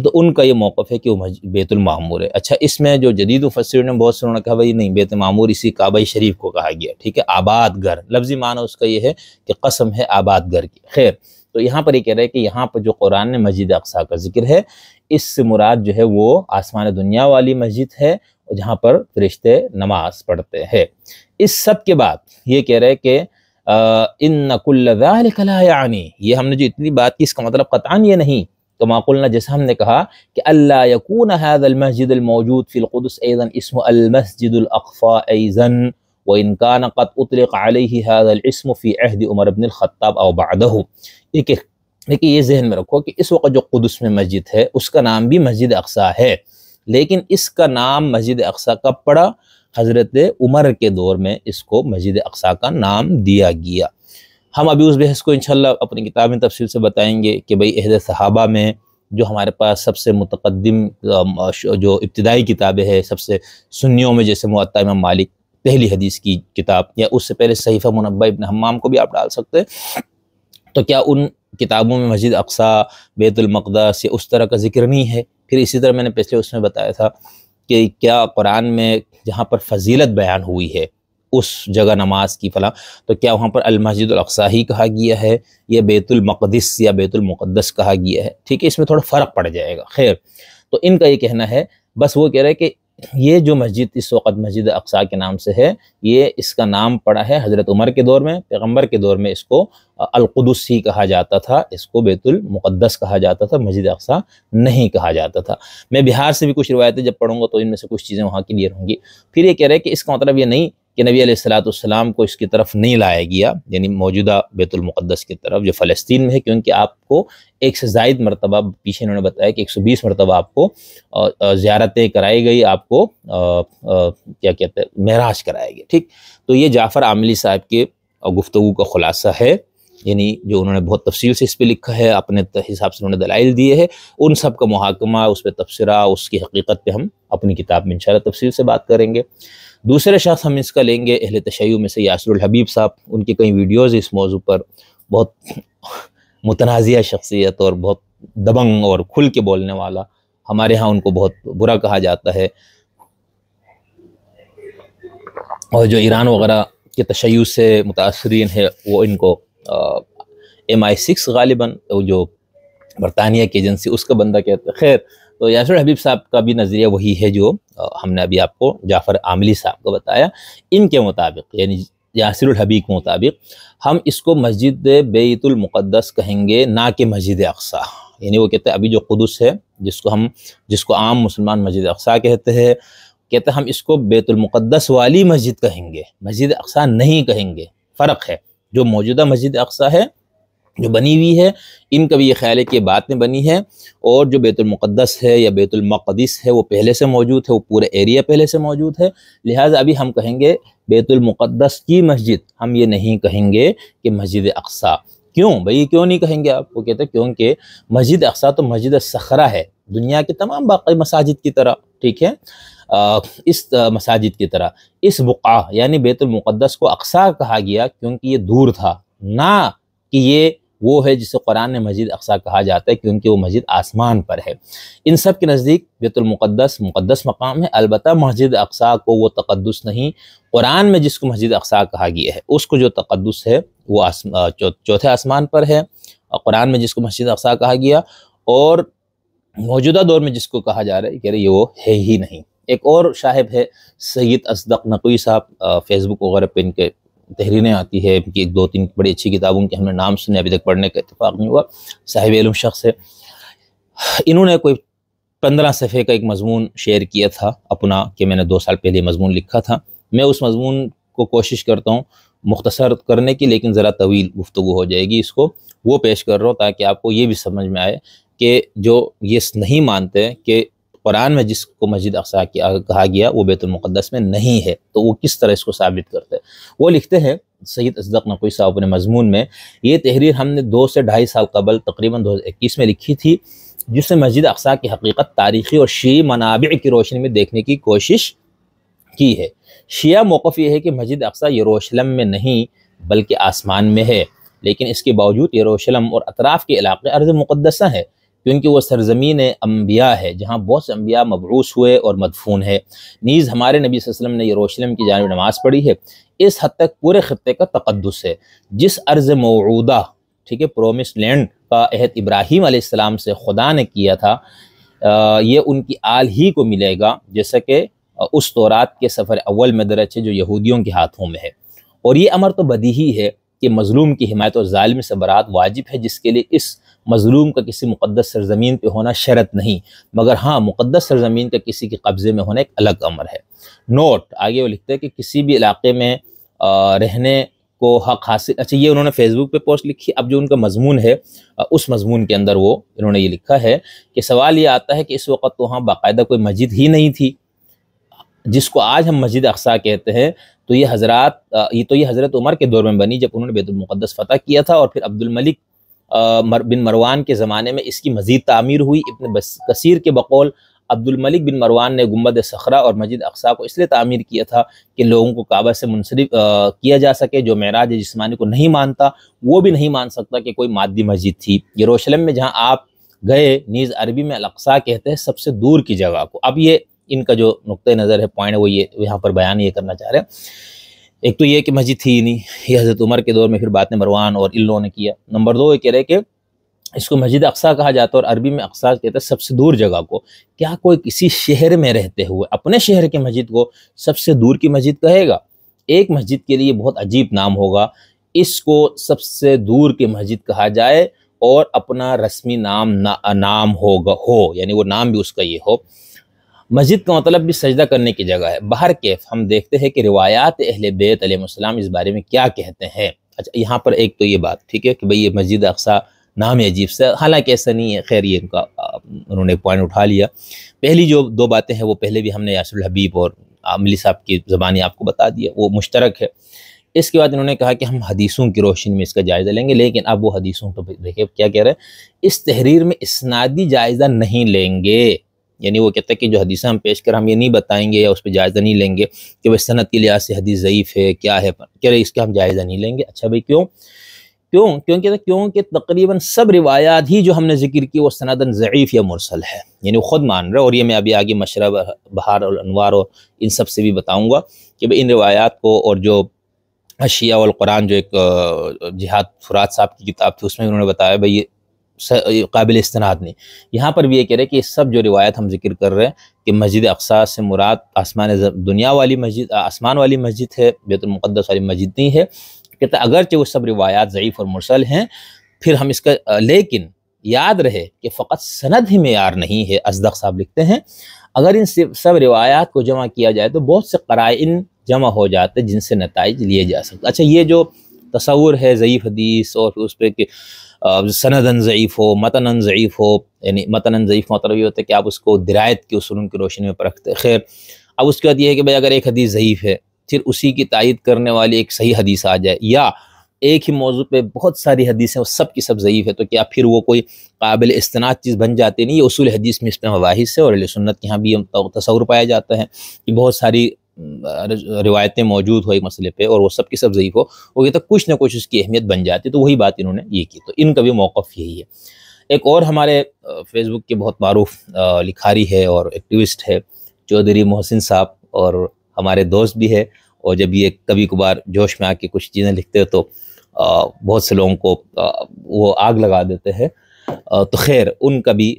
تو ان کا یہ موقف ہے کہ وہ بیت المعمور ہے۔ اچھا اس میں جو جدید مفسرین نے بہت سے انہوں نے کہا بھائی نہیں، بیت معمور اسی کعبہ شریف کو کہا گیا، ٹھیک ہے، آباد گھر، لفظی معنی اس کا یہ ہے کہ قسم ہے آباد گھر کی۔ خیر، تو یہاں پر یہ کہہ رہے ہیں کہ یہاں پر جو قرآن نے مسجد اقصی کا ذکر ہے، اس سے مراد جو ہے وہ آسمان دنیا والی مسجد ہے، جہاں پر فرشتے نماز پڑھتے ہیں۔ اس سب کے بعد یہ کہہ رہے کہ ان کل ذلک لا یعنی، یہ ہم نے جو اتنی بات کی اس کا مطلب قطعاً یہ نہیں، کما قلنا جیسا ہم نے کہا کہ اللہ یکون هذا المسجد الموجود فی القدس ایضا اسم المسجد الاقصی ایضا وان کان قد اطلق علیہ هذا الاسم فی عہد عمر بن الخطاب او بعدہ۔ لیکن یہ ذہن میں رکھو کہ اس وقت جو قدس میں مسجد ہے اس کا نام بھی مسجد اقصی ہے، لیکن اس کا نام مسجد اقصی کب پڑا؟ حضرت عمر کے دور میں اس کو مسجد اقصی کا نام دیا گیا۔ ہم ابھی اس بحث کو انشاءاللہ اپنی کتاب میں تفصیل سے بتائیں گے کہ بھئی عہد صحابہ میں جو ہمارے پاس سب سے متقدم جو ابتدائی کتابیں ہیں، سب سے سنیوں میں جیسے موطا امام مالک پہلی حدیث کی کتاب، یا اس سے پہلے صحیفہ منبہ ابن حمام کو بھی آپ ڈال سکتے ہیں، تو کیا ان کتابوں میں مسجد اقصی، بیت المقدس یا اس طرح کا ذکر نہیں ہے؟ پھر اسی طرح میں نے پچھلے اس میں بتایا تھا کہ کیا قرآن میں جہاں پر فضیلت بیان ہوئی ہے اس جگہ نماز کی فلاں، تو کیا وہاں پر المسجد الاقصی ہی کہا گیا ہے یا بیت المقدس یا بیت المقدس کہا گیا ہے؟ ٹھیک ہے، اس میں تھوڑا فرق پڑ جائے گا۔ خیر، تو ان کا یہ کہنا ہے، بس وہ کہہ رہے کہ یہ جو مسجد اس وقت مسجد اقصی کے نام سے ہے، یہ اس کا نام پڑا ہے حضرت عمر کے دور میں، پیغمبر کے دور میں اس کو القدس ہی کہا جاتا تھا، اس کو بیت المقدس کہا جاتا تھا، مسجد اقصی نہیں کہا جاتا تھا۔ میں بہار سے بھی کچھ روایتیں جب پڑھوں گا تو ان میں سے کچھ چیزیں وہاں کلیئر ہوں گی۔ پھر یہ کہہ رہے کہ اس کا مطلب یہ نہیں کہ نبی علیہ السلام کو اس کی طرف نہیں لایا گیا، یعنی موجودہ بیت المقدس کی طرف جو فلسطین میں ہے، کیونکہ آپ کو ایک سے زائد مرتبہ پیچھے انہوں نے بتایا کہ 120 مرتبہ آپ کو زیارتیں کرائی گئی، آپ کو کیا کہتے ہیں معراج کرایا گیا، ٹھیک۔ تو یہ جعفر عاملی صاحب کے گفتگو کا خلاصہ ہے، یعنی جو انہوں نے بہت تفصیل سے اس پہ لکھا ہے، اپنے حساب سے انہوں نے دلائل دیے ہیں، ان سب کا محاکمہ، اس پہ تبصرہ، اس کی حقیقت پہ ہم اپنی کتاب میں انشاءاللہ تفصیل سے بات کریں گے۔ دوسرے شخص ہم اس کا لیں گے اہل تشیع میں سے یاسر الحبیب صاحب، ان کی کئی ویڈیوز اس موضوع پر، بہت متنازعہ شخصیت اور بہت دبنگ اور کھل کے بولنے والا، ہمارے ہاں ان کو بہت برا کہا جاتا ہے، اور جو ایران وغیرہ کے تشیع سے متاثرین ہے وہ ان کو MI6 غالباً جو برطانیہ کی ایجنسی اس کا بندہ کہتے ہیں۔ خیر، تو یاسر الحبیب صاحب کا بھی نظریہ وہی ہے جو ہم نے ابھی آپ کو جعفر عاملی صاحب کو بتایا۔ ان کے مطابق، یعنی یاسر الحبیب کے مطابق، ہم اس کو مسجد بیت المقدس کہیں گے، نہ کہ مسجد اقصی۔ یعنی وہ کہتے ہیں ابھی جو قدس ہے، جس کو عام مسلمان مسجد اقصی کہتے ہیں، کہتے ہیں ہم اس کو بیت المقدس والی مسجد کہیں گے، مسجد اقصی نہیں کہیں گے۔ فرق ہے، جو موجودہ مسجد اقصی ہے جو بنی ہوئی ہے، ان کا بھی یہ خیال ہے کہ بعد میں بنی ہے، اور جو بیت المقدس ہے یا بیت المقدس ہے وہ پہلے سے موجود ہے، وہ پورے ایریا پہلے سے موجود ہے، لہٰذا ابھی ہم کہیں گے بیت المقدس کی مسجد، ہم یہ نہیں کہیں گے کہ مسجد اقصی۔ کیوں بھئی، کیوں نہیں کہیں گے آپ؟ وہ کہتے ہیں کیونکہ مسجد اقصی تو مسجد صخرہ ہے، دنیا کی تمام باقی مساجد کی طرح، ٹھیک ہے، اس مساجد کی طرح اس بقعہ یعنی بیت المقدس کو اقصیٰ کہا گیا کیونکہ یہ دور تھا، نہ کہ یہ وہ ہے جسے قرآن نے مسجد اقصیٰ کہا جاتا ہے کیونکہ وہ مسجد آسمان پر ہے۔ ان سب کے نزدیک بیت المقدس مقدس مقام ہے، البتہ مسجد اقصیٰ کو وہ تقدس نہیں، قرآن میں جس کو مسجد اقصیٰ کہا گیا ہے اس کو جو تقدس ہے وہ چوتھے آسمان پر ہے، اور قرآن میں جس کو مسجد اقصیٰ کہا گیا اور موجودہ دور میں جس کو کہا جا رہا ہے کہ یہ وہ ہے ہی نہیں۔ ایک اور صاحب ہے سید اصدق نقوی صاحب، فیس بک وغیرہ پہ ان کے تحریریں آتی ہے، ان کی 2-3 بڑی اچھی کتابوں کے ہم نے نام سنے، ابھی تک پڑھنے کا اتفاق نہیں ہوا، صاحب علم شخص ہے۔ انہوں نے کوئی 15 صفحے کا ایک مضمون شیئر کیا تھا اپنا، کہ میں نے 2 سال پہلے مضمون لکھا تھا۔ میں اس مضمون کو کوشش کرتا ہوں مختصر کرنے کی، لیکن ذرا طویل گفتگو ہو جائے گی، اس کو وہ پیش کر رہا ہوں تاکہ آپ کو یہ بھی سمجھ میں آئے کہ جو یہ نہیں مانتے کہ قرآن میں جس کو مسجد اقصیٰ کہا گیا وہ بیت المقدس میں نہیں ہے، تو وہ کس طرح اس کو ثابت کرتے ہیں۔ وہ لکھتے ہیں سید اصدق نقوی صاحب اپنے مضمون میں، یہ تحریر ہم نے 2 سے 2.5 سال قبل تقریباً 2021 میں لکھی تھی، جس میں مسجد اقصیٰ کی حقیقت تاریخی اور شیعی منابع کی روشنی میں دیکھنے کی کوشش کی ہے۔ شیعہ موقف یہ ہے کہ مسجد اقصیٰ یروشلم میں نہیں بلکہ آسمان میں ہے، لیکن اس کے باوجود یروشلم اور اطراف کے علاقے ارض مقدسہ ہیں، کیونکہ وہ سرزمین انبیاء ہے جہاں بہت سے انبیاء مبعوث ہوئے اور مدفون ہے۔ نیز ہمارے نبی صلی اللہ علیہ وسلم نے یروشلم کی جانب نماز پڑھی ہے۔ اس حد تک پورے خطے کا تقدس ہے۔ جس ارض موعودہ، ٹھیک ہے، پرومس لینڈ کا عہد ابراہیم علیہ السلام سے خدا نے کیا تھا، یہ ان کی آل ہی کو ملے گا، جیسا کہ اس تورات کے سفر اول میں درج ہے جو یہودیوں کے ہاتھوں میں ہے۔ اور یہ امر تو بدیہی ہے کہ مظلوم کی حمایت اور ظالم سے برات واجب ہے، جس کے لیے اس مظلوم کا کسی مقدس سرزمین پہ ہونا شرط نہیں، مگر ہاں مقدس سرزمین کا کسی کے قبضے میں ہونا ایک الگ امر ہے۔ نوٹ، آگے وہ لکھتے ہیں کہ کسی بھی علاقے میں رہنے کو حق حاصل، اچھا یہ انہوں نے فیس بک پہ پوسٹ لکھی، اب جو ان کا مضمون ہے اس مضمون کے اندر وہ انہوں نے یہ لکھا ہے کہ سوال یہ آتا ہے کہ اس وقت تو وہاں باقاعدہ کوئی مسجد ہی نہیں تھی جس کو آج ہم مسجد اقصیٰ کہتے ہیں، تو یہ حضرت عمر کے دور میں بنی جب انہوں نے بیت المقدس فتح کیا تھا، اور پھر عبد الملک بن مروان کے زمانے میں اس کی مزید تعمیر ہوئی۔ ابن کثیر کے بقول عبد الملک بن مروان نے گنبد صخرہ اور مسجد اقصیٰ کو اس لیے تعمیر کیا تھا کہ لوگوں کو کعبہ سے منصرف کیا جا سکے۔ جو معراج جسمانی کو نہیں مانتا وہ بھی نہیں مان سکتا کہ کوئی مادی مسجد تھی۔ یروشلم میں جہاں آپ گئے نیز عربی میں الاقصیٰ کہتے ہیں سب سے دور کی جگہ کو۔ اب یہ ان کا جو نقطۂ نظر ہے، پوائنٹ ہے، وہ یہ یہاں پر بیان یہ کرنا چاہ رہے ہیں، ایک تو یہ کہ مسجد تھی ہی نہیں، یہ حضرت عمر کے دور میں پھر بعد میں مروان اور ان لوگوں نے کیا۔ نمبر 2 یہ کہہ رہے کہ اس کو مسجد اقصیٰ کہا جاتا ہے اور عربی میں اقصیٰ کہتے ہیں سب سے دور جگہ کو۔ کیا کوئی کسی شہر میں رہتے ہوئے اپنے شہر کے مسجد کو سب سے دور کی مسجد کہے گا؟ ایک مسجد کے لیے بہت عجیب نام ہوگا، اس کو سب سے دور کی مسجد کہا جائے اور اپنا رسمی نام ہو، یعنی وہ نام بھی اس کا یہ ہو۔ مسجد کا مطلب بھی سجدہ کرنے کی جگہ ہے۔ بہر کیف ہم دیکھتے ہیں کہ روایات اہل بیت علیہ السلام اس بارے میں کیا کہتے ہیں۔ اچھا یہاں پر ایک تو یہ بات ٹھیک ہے کہ بھئی یہ مسجد اقصیٰ نام عجیب سے، حالانکہ ایسا نہیں ہے، خیر یہ ان کا انہوں نے پوائنٹ اٹھا لیا۔ پہلی جو 2 باتیں ہیں وہ پہلے بھی ہم نے یاسر الحبیب اور عاملی صاحب کی زبانی آپ کو بتا دیا، وہ مشترک ہے۔ اس کے بعد انہوں نے کہا کہ ہم حدیثوں کی روشنی میں اس کا جائزہ لیں گے، لیکن اب وہ حدیثوں تو دیکھیں کیا کہہ رہے ہیں، اس تحریر میں اسنادی جائزہ نہیں لیں گے، یعنی وہ کہتا ہے کہ جو حدیثیں ہم پیش کر ہم یہ نہیں بتائیں گے یا اس پہ جائزہ نہیں لیں گے کہ وہ سند کے لحاظ سے حدیث ضعیف ہے کیا ہے، کہہ رہے اس کا ہم جائزہ نہیں لیں گے۔ اچھا بھائی کیونکہ تقریباً سب روایات ہی جو ہم نے ذکر کی وہ سندن ضعیف یا مرسل ہے، یعنی وہ خود مان رہے، اور یہ میں ابھی آگے مشرب بہار اور انوار اور ان سب سے بھی بتاؤں گا کہ بھئی ان روایات کو، اور جو اشیاء والقرآن جو ایک جہاد فرات صاحب کی کتاب تھی اس میں انہوں نے بتایا بھئی یہ قابل استناد نہیں۔ یہاں پر بھی یہ کہہ رہے کہ یہ سب جو روایت ہم ذکر کر رہے ہیں کہ مسجد اقصیٰ سے مراد آسمان دنیا والی مسجد، آسمان والی مسجد ہے، بیت المقدس والی مسجد نہیں ہے، کہتا اگرچہ وہ سب روایات ضعیف اور مرسل ہیں، پھر ہم اس کا لیکن یاد رہے کہ فقط سند ہی معیار نہیں ہے۔ اصدق صاحب لکھتے ہیں اگر ان سب روایات کو جمع کیا جائے تو بہت سے قرائن جمع ہو جاتے جن سے نتائج لیے جا سکتے۔ اچھا یہ جو تصور ہے ضعیف حدیث اور اس پہ کہ سندن ضعیف ہو، متنن ضعیف ہو، یعنی متنن ضعیف مطلب یہ ہوتا ہے کہ آپ اس کو درایت کے اصولوں کی روشنی میں پرکھتے ہیں۔ خیر اب اس کے بعد یہ ہے کہ بھائی اگر ایک حدیث ضعیف ہے پھر اسی کی تائید کرنے والی ایک صحیح حدیث آ جائے، یا ایک ہی موضوع پہ بہت ساری حدیثیں وہ سب کی سب ضعیف ہے، تو کیا پھر وہ کوئی قابل استناد چیز بن جاتی نہیں؟ یہ اصول حدیث میں اس میں مباحث ہے، اور اہل سنت کے یہاں بھی تصور پایا جاتا ہے کہ بہت ساری روایتیں موجود ہو ایک مسئلے پہ اور وہ سب کی سب ضعیف ہو، وہ یہ تو کچھ نہ کچھ اس کی اہمیت بن جاتی، تو وہی بات انہوں نے یہ کی، تو ان کا بھی موقف یہی ہے۔ ایک اور ہمارے فیس بک کے بہت معروف لکھاری ہے اور ایکٹیوسٹ ہے چودھری محسن صاحب، اور ہمارے دوست بھی ہے، اور جب یہ کبھی کبھار جوش میں آ کے کچھ چیزیں لکھتے ہیں تو بہت سے لوگوں کو وہ آگ لگا دیتے ہیں، تو خیر ان کا بھی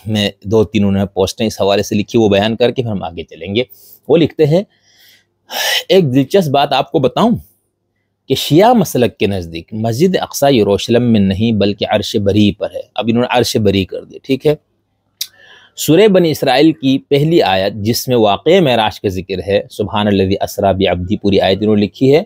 میں 2-3 انہوں نے پوسٹیں اس حوالے سے لکھی، وہ بیان کر کے پھر ہم آگے چلیں گے۔ وہ لکھتے ہیں، ایک دلچسپ بات آپ کو بتاؤں کہ شیعہ مسلک کے نزدیک مسجد اقصی یروشلم میں نہیں بلکہ عرش بری پر ہے۔ اب انہوں نے عرش بری کر دی، ٹھیک ہے۔ سورہ بنی اسرائیل کی پہلی آیت جس میں واقع معراج کا ذکر ہے، سبحان الذی اسریٰ بعبدہ، پوری آیت انہوں نے لکھی ہے۔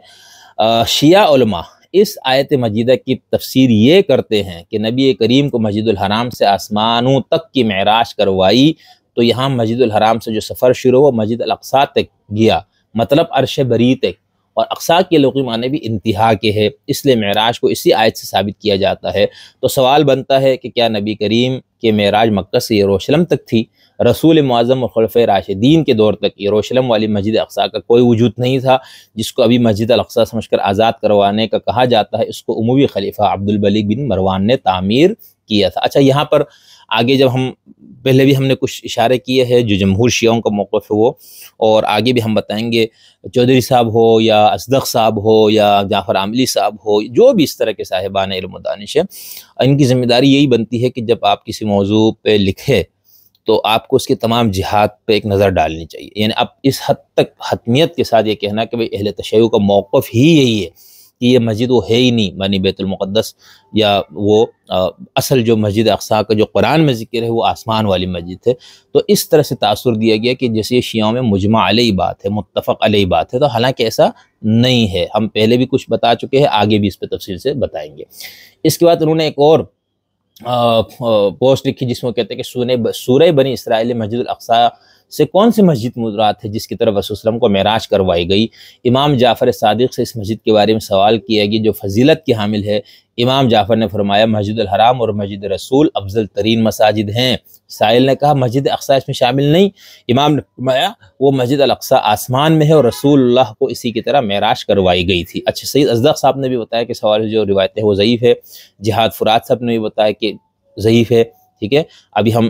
شیعہ علماء اس آیت مجیدہ کی تفسیر یہ کرتے ہیں کہ نبی کریم کو مسجد الحرام سے آسمانوں تک کی معراج کروائی، تو یہاں مسجد الحرام سے جو سفر شروع ہو مسجد الاقصیٰ تک گیا، مطلب عرش بری تک، اور اقصیٰ کے لغوی معنی بھی انتہا کے ہے، اس لیے معراج کو اسی آیت سے ثابت کیا جاتا ہے۔ تو سوال بنتا ہے کہ کیا نبی کریم کے معراج مکہ سے یروشلم تک تھی؟ رسول معظم اور خلفۂ راشدین کے دور تک یروشلم والی مسجد اقصیٰ کا کوئی وجود نہیں تھا، جس کو ابھی مسجد الاقصیٰ سمجھ کر آزاد کروانے کا کہا جاتا ہے۔ اس کو اموی خلیفہ عبد الملک بن مروان نے تعمیر کیا تھا۔ اچھا، یہاں پر آگے جب ہم پہلے بھی ہم نے کچھ اشارے کیے ہیں جو جمہور شیعوں کا موقف ہے وہ، اور آگے بھی ہم بتائیں گے، چودھری صاحب ہو یا اصدق صاحب ہو یا جعفر عاملی صاحب ہو، جو بھی اس طرح کے صاحبان علم و دانش ہیں، ان کی ذمہ داری یہی بنتی ہے کہ جب آپ کسی موضوع پہ لکھے تو آپ کو اس کے تمام جہات پہ ایک نظر ڈالنی چاہیے۔ یعنی اب اس حد تک حتمیت کے ساتھ یہ کہنا کہ اہل تشیع کا موقف ہی یہی ہے کہ یہ مسجد وہ ہے ہی نہیں، یعنی بیت المقدس یا وہ اصل جو مسجد اقصیٰ کا جو قرآن میں ذکر ہے وہ آسمان والی مسجد ہے، تو اس طرح سے تاثر دیا گیا کہ جیسے یہ شیعوں میں مجمع علیہ بات ہے، متفق علیہ بات ہے، تو حالانکہ ایسا نہیں ہے۔ ہم پہلے بھی کچھ بتا چکے ہیں، آگے بھی اس پہ تفصیل سے بتائیں گے۔ اس کے بعد انہوں نے ایک اور پوسٹ لکھی جس میں کہتے ہیں کہ سورہ بنی اسرائیل مسجد الاقصیٰ سے کون سی مسجد مراد ہے جس کی طرف رسول صلی اللہ علیہ وسلم کو معراج کروائی گئی؟ امام جعفر صادق سے اس مسجد کے بارے میں سوال کیا گیا جو فضیلت کی حامل ہے۔ امام جعفر نے فرمایا مسجد الحرام اور مسجد رسول افضل ترین مساجد ہیں۔ سائل نے کہا مسجد اقصیٰ اس میں شامل نہیں؟ امام نے فرمایا وہ مسجد الاقصیٰ آسمان میں ہے اور رسول اللہ کو اسی کی طرح معراج کروائی گئی تھی۔ اچھا، سید اصدق صاحب نے بھی بتایا کہ سوال جو روایت ہے وہ ضعیف ہے۔ جہاد فرات صاحب نے بھی بتایا کہ ضعیف ہے، ٹھیک ہے۔ ابھی ہم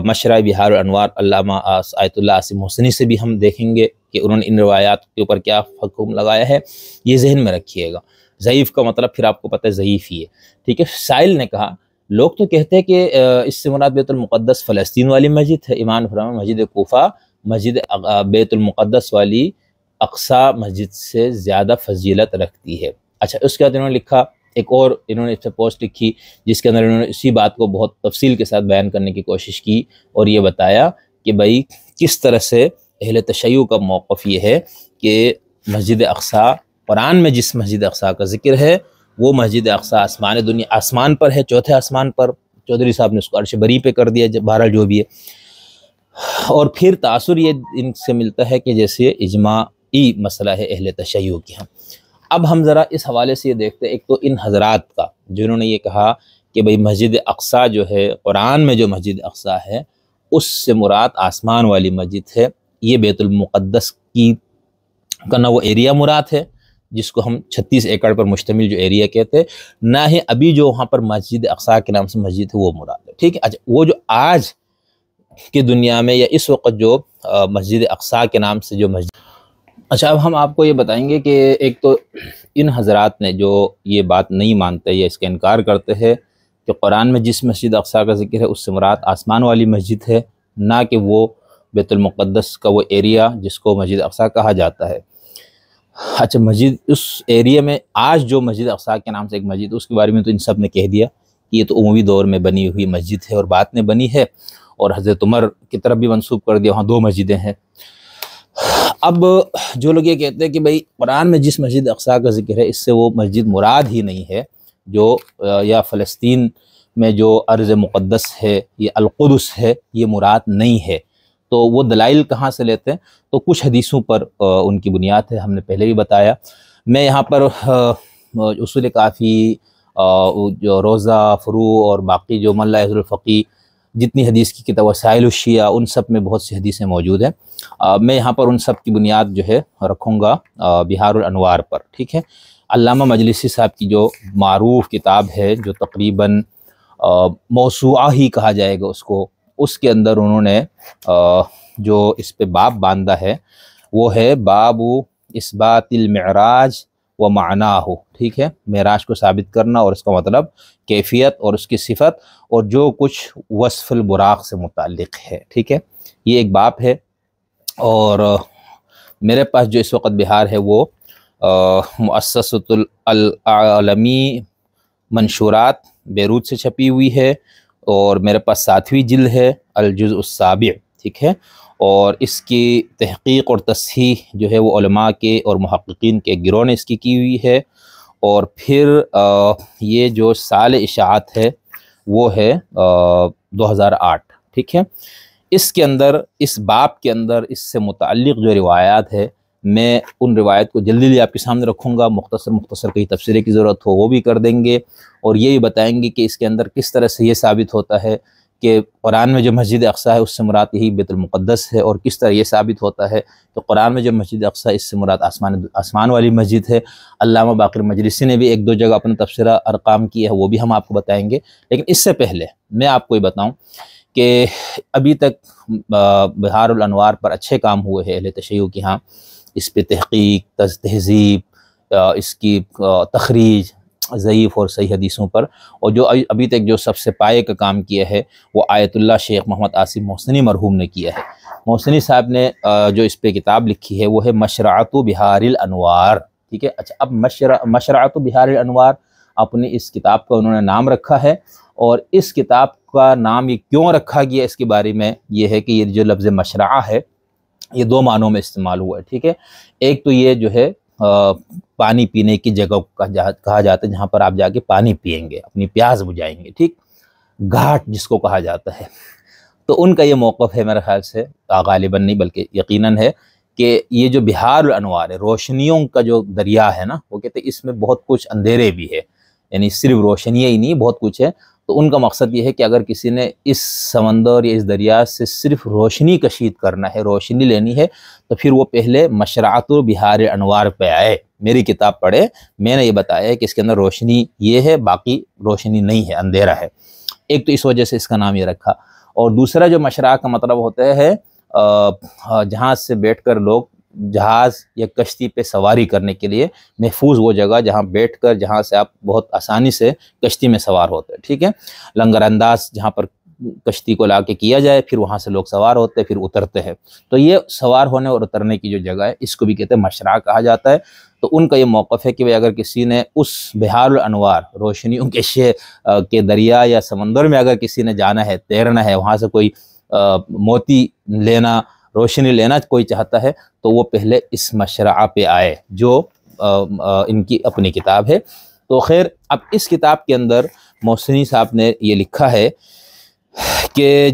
مشرع بہار الانوار علامہ آیت اللہ عاصم محسنی سے بھی ہم دیکھیں گے کہ انہوں نے ان روایات کے اوپر کیا حکم لگایا ہے، یہ ذہن میں رکھیے گا۔ ضعیف کا مطلب پھر آپ کو پتہ ہے ضعیف ہی ہے، ٹھیک ہے۔ سائل نے کہا لوگ تو کہتے ہیں کہ اس سے مراد بیت المقدس فلسطین والی مسجد ہے۔ امام نے فرمایا مسجد کوفہ مسجد بیت المقدس والی اقصیٰ مسجد سے زیادہ فضیلت رکھتی ہے۔ اچھا، اس کے بعد انہوں نے لکھا ایک اور، انہوں نے اس سے پوسٹ لکھی جس کے اندر انہوں نے اسی بات کو بہت تفصیل کے ساتھ بیان کرنے کی کوشش کی اور یہ بتایا کہ بھائی کس طرح سے اہل تشیع کا موقف یہ ہے کہ مسجد اقصیٰ، قرآن میں جس مسجد اقصیٰ کا ذکر ہے وہ مسجد اقصیٰ آسمان دنیا آسمان پر ہے، چوتھے آسمان پر۔ چودھری صاحب نے اس کو عرش بری پہ کر دیا، بہرحال جو بھی ہے۔ اور پھر تاثر یہ ان سے ملتا ہے کہ جیسے اجماعی مسئلہ ہے اہل تشیع کی۔ اب ہم ذرا اس حوالے سے یہ دیکھتے ہیں، ایک تو ان حضرات کا جنہوں نے یہ کہا کہ بھئی مسجد اقصیٰ جو ہے قرآن میں جو مسجد اقصیٰ ہے اس سے مراد آسمان والی مسجد ہے، یہ بیت المقدس کی کا نہ وہ ایریا مراد ہے جس کو ہم 36 ایکڑ پر مشتمل جو ایریا کہتے ہیں، نہ ہی ابھی جو وہاں پر مسجد اقصیٰ کے نام سے مسجد ہے وہ مراد ہے، ٹھیک ہے۔ اچھا، وہ جو آج کی دنیا میں یا اس وقت جو مسجد اقصیٰ کے نام سے جو مسجد، اچھا اب ہم آپ کو یہ بتائیں گے کہ ایک تو ان حضرات نے جو یہ بات نہیں مانتے یا اس کا انکار کرتے ہیں کہ قرآن میں جس مسجد اقصیٰ کا ذکر ہے اس سے مراد آسمان والی مسجد ہے، نہ کہ وہ بیت المقدس کا وہ ایریا جس کو مسجد اقصیٰ کہا جاتا ہے۔ اچھا، مسجد اس ایریا میں آج جو مسجد اقصیٰ کے نام سے ایک مسجد اس کے بارے میں تو ان سب نے کہہ دیا کہ یہ تو عمومی دور میں بنی ہوئی مسجد ہے اور بعد میں بنی ہے، اور حضرت عمر کی طرف بھی منسوب کر دیا، وہاں 2 مسجدیں ہیں۔ اب جو لوگ یہ کہتے ہیں کہ بھئی قرآن میں جس مسجد اقصیٰ کا ذکر ہے اس سے وہ مسجد مراد ہی نہیں ہے، جو یا فلسطین میں جو ارض مقدس ہے یہ القدس ہے یہ مراد نہیں ہے، تو وہ دلائل کہاں سے لیتے ہیں؟ تو کچھ حدیثوں پر ان کی بنیاد ہے، ہم نے پہلے بھی بتایا۔ میں یہاں پر اصول کافی، جو روزہ، فروع اور باقی جو ملا عز الفقی، جتنی حدیث کی کتاب، وسائل الشیعہ، ان سب میں بہت سی حدیثیں موجود ہیں۔ میں یہاں پر ان سب کی بنیاد جو ہے رکھوں گا بہار الانوار پر، ٹھیک ہے۔ علامہ مجلسی صاحب کی جو معروف کتاب ہے، جو تقریباً موسوعہ ہی کہا جائے گا اس کو، اس کے اندر انہوں نے جو اس پہ باب باندھا ہے وہ ہے باب اثبات المعراج و معناہ، ٹھیک ہے، معراج کو ثابت کرنا اور اس کا مطلب، کیفیت اور اس کی صفت، اور جو کچھ وصف البراق سے متعلق ہے، ٹھیک ہے، یہ ایک باب ہے۔ اور میرے پاس جو اس وقت بہار ہے وہ مؤسسۃ العالمی منشورات بیروت سے چھپی ہوئی ہے، اور میرے پاس 7ویں جلد ہے، الجزء السابع، ٹھیک ہے، اور اس کی تحقیق اور تصحیح جو ہے وہ علماء کے اور محققین کے گروہ نے اس کی ہوئی ہے۔ اور پھر یہ جو سال اشاعت ہے وہ ہے 2008، ٹھیک ہے۔ اس کے اندر، اس باب کے اندر اس سے متعلق جو روایات ہے، میں ان روایت کو جلدی جلدی آپ کے سامنے رکھوں گا، مختصر کہیں تفسیریں کی ضرورت ہو وہ بھی کر دیں گے، اور یہ بھی بتائیں گے کہ اس کے اندر کس طرح سے یہ ثابت ہوتا ہے کہ قرآن میں جو مسجد اقصیٰ ہے اس سے مراد یہی بیت المقدس ہے، اور کس طرح یہ ثابت ہوتا ہے کہ قرآن میں جو مسجد اقصیٰ اس سے مراد آسمان والی مسجد ہے۔ علامہ باقر مجلسی نے بھی ایک دو جگہ اپنا تفسیرہ ارقام کیا ہے، وہ بھی ہم آپ کو بتائیں گے۔ لیکن اس سے پہلے میں آپ کو یہ بتاؤں کہ ابھی تک بہار الانوار پر اچھے کام ہوئے ہیں اہل تشیع کے ہاں، اس پہ تحقیق، تہذیب، اس کی تخریج ضعیف اور صحیح حدیثوں پر، اور جو ابھی تک جو سب سے پائے کا کام کیا ہے وہ آیت اللہ شیخ محمد عاصم محسنی مرحوم نے کیا ہے۔ محسنی صاحب نے جو اس پہ کتاب لکھی ہے وہ ہے مشرعۃ بہار الانوار، ٹھیک ہے۔ اچھا، اب مشرعۃ بہار الانوار اپنی اس کتاب کا انہوں نے نام رکھا ہے، اور اس کتاب کا نام یہ کیوں رکھا گیا اس کے بارے میں یہ ہے کہ یہ جو لفظ مشرعہ ہے یہ دو معنوں میں استعمال ہوا ہے، ٹھیک ہے۔ ایک تو یہ جو ہے پانی پینے کی جگہ کہا جاتا ہے، جہاں پر آپ جا کے پانی پئیں گے، اپنی پیاس بجھائیں گے، ٹھیک، گھاٹ جس کو کہا جاتا ہے۔ تو ان کا یہ موقف ہے میرے خیال سے، غالباً نہیں بلکہ یقیناً ہے، کہ یہ جو بہار الانوار ہے، روشنیوں کا جو دریا ہے نا، وہ کہتے ہیں اس میں بہت کچھ اندھیرے بھی ہے، یعنی صرف روشنیاں ہی نہیں، بہت کچھ ہے۔ تو ان کا مقصد یہ ہے کہ اگر کسی نے اس سمندر یا اس دریا سے صرف روشنی کشید کرنا ہے، روشنی لینی ہے، تو پھر وہ پہلے مشرعۃ بہار انوار پہ آئے، میری کتاب پڑھے، میں نے یہ بتایا ہے کہ اس کے اندر روشنی یہ ہے، باقی روشنی نہیں ہے، اندھیرا ہے۔ ایک تو اس وجہ سے اس کا نام یہ رکھا، اور دوسرا جو مشرعہ کا مطلب ہوتا ہے جہاز سے بیٹھ کر لوگ جہاز یا کشتی پہ سواری کرنے کے لیے محفوظ وہ جگہ جہاں بیٹھ کر، جہاں سے آپ بہت آسانی سے کشتی میں سوار ہوتے ہیں، ٹھیک ہے، لنگر انداز جہاں پر کشتی کو لا کے کیا جائے، پھر وہاں سے لوگ سوار ہوتے ہیں، پھر اترتے ہیں۔ تو یہ سوار ہونے اور اترنے کی جو جگہ ہے اس کو بھی کہتے ہیں مشرعہ کہا جاتا ہے۔ تو ان کا یہ موقف ہے کہ اگر کسی نے اس بہار الانوار، روشنیوں کے دریا یا سمندر میں اگر کسی نے جانا ہے، تیرنا ہے، وہاں سے کوئی موتی لینا، روشنی لینا کوئی چاہتا ہے، تو وہ پہلے اس مشرعہ پہ آئے، جو ان کی اپنی کتاب ہے۔ تو خیر، اب اس کتاب کے اندر محسنی صاحب نے یہ لکھا ہے کہ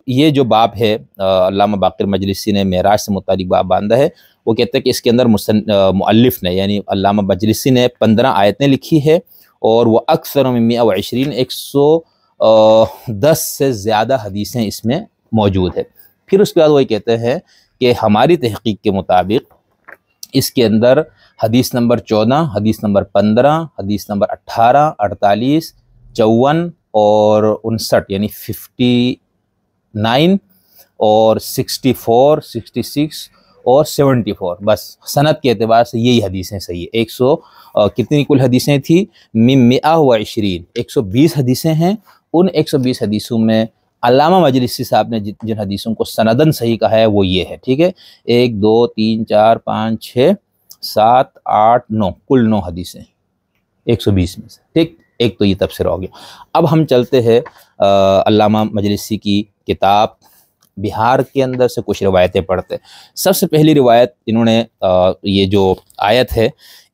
یہ جو باب ہے، علامہ باقر مجلسی نے معراج سے متعلق باب باندھا ہے، وہ کہتے ہیں کہ اس کے اندر مؤلف نے یعنی علامہ مجلسی نے 15 آیتیں لکھی ہے، اور وہ اکثر من 120 110 سے زیادہ حدیثیں اس میں موجود ہے۔ پھر اس کے بعد وہی کہتے ہیں کہ ہماری تحقیق کے مطابق اس کے اندر حدیث نمبر 14، حدیث نمبر 15، حدیث نمبر 18، 48، 54 اور 59 یعنی 59 اور 64، 66 اور 74، بس سند کے اعتبار سے یہی حدیثیں صحیح ہے۔ 100 کتنی کل حدیثیں تھیں؟ 120 120 حدیثیں ہیں۔ ان 120 حدیثوں میں علامہ مجلسی صاحب نے جن حدیثوں کو سندن صحیح کہا ہے وہ یہ ہے، ٹھیک ہے، 1 2 3 4 5 6 7 8 9 کل 9 حدیثیں 120 میں سے، ٹھیک۔ ایک تو یہ تفسیر ہو گیا۔ اب ہم چلتے ہیں علامہ مجلسی کی کتاب بہار کے اندر سے کچھ روایتیں پڑھتے ہیں۔ سب سے پہلی روایت انہوں نے یہ جو آیت ہے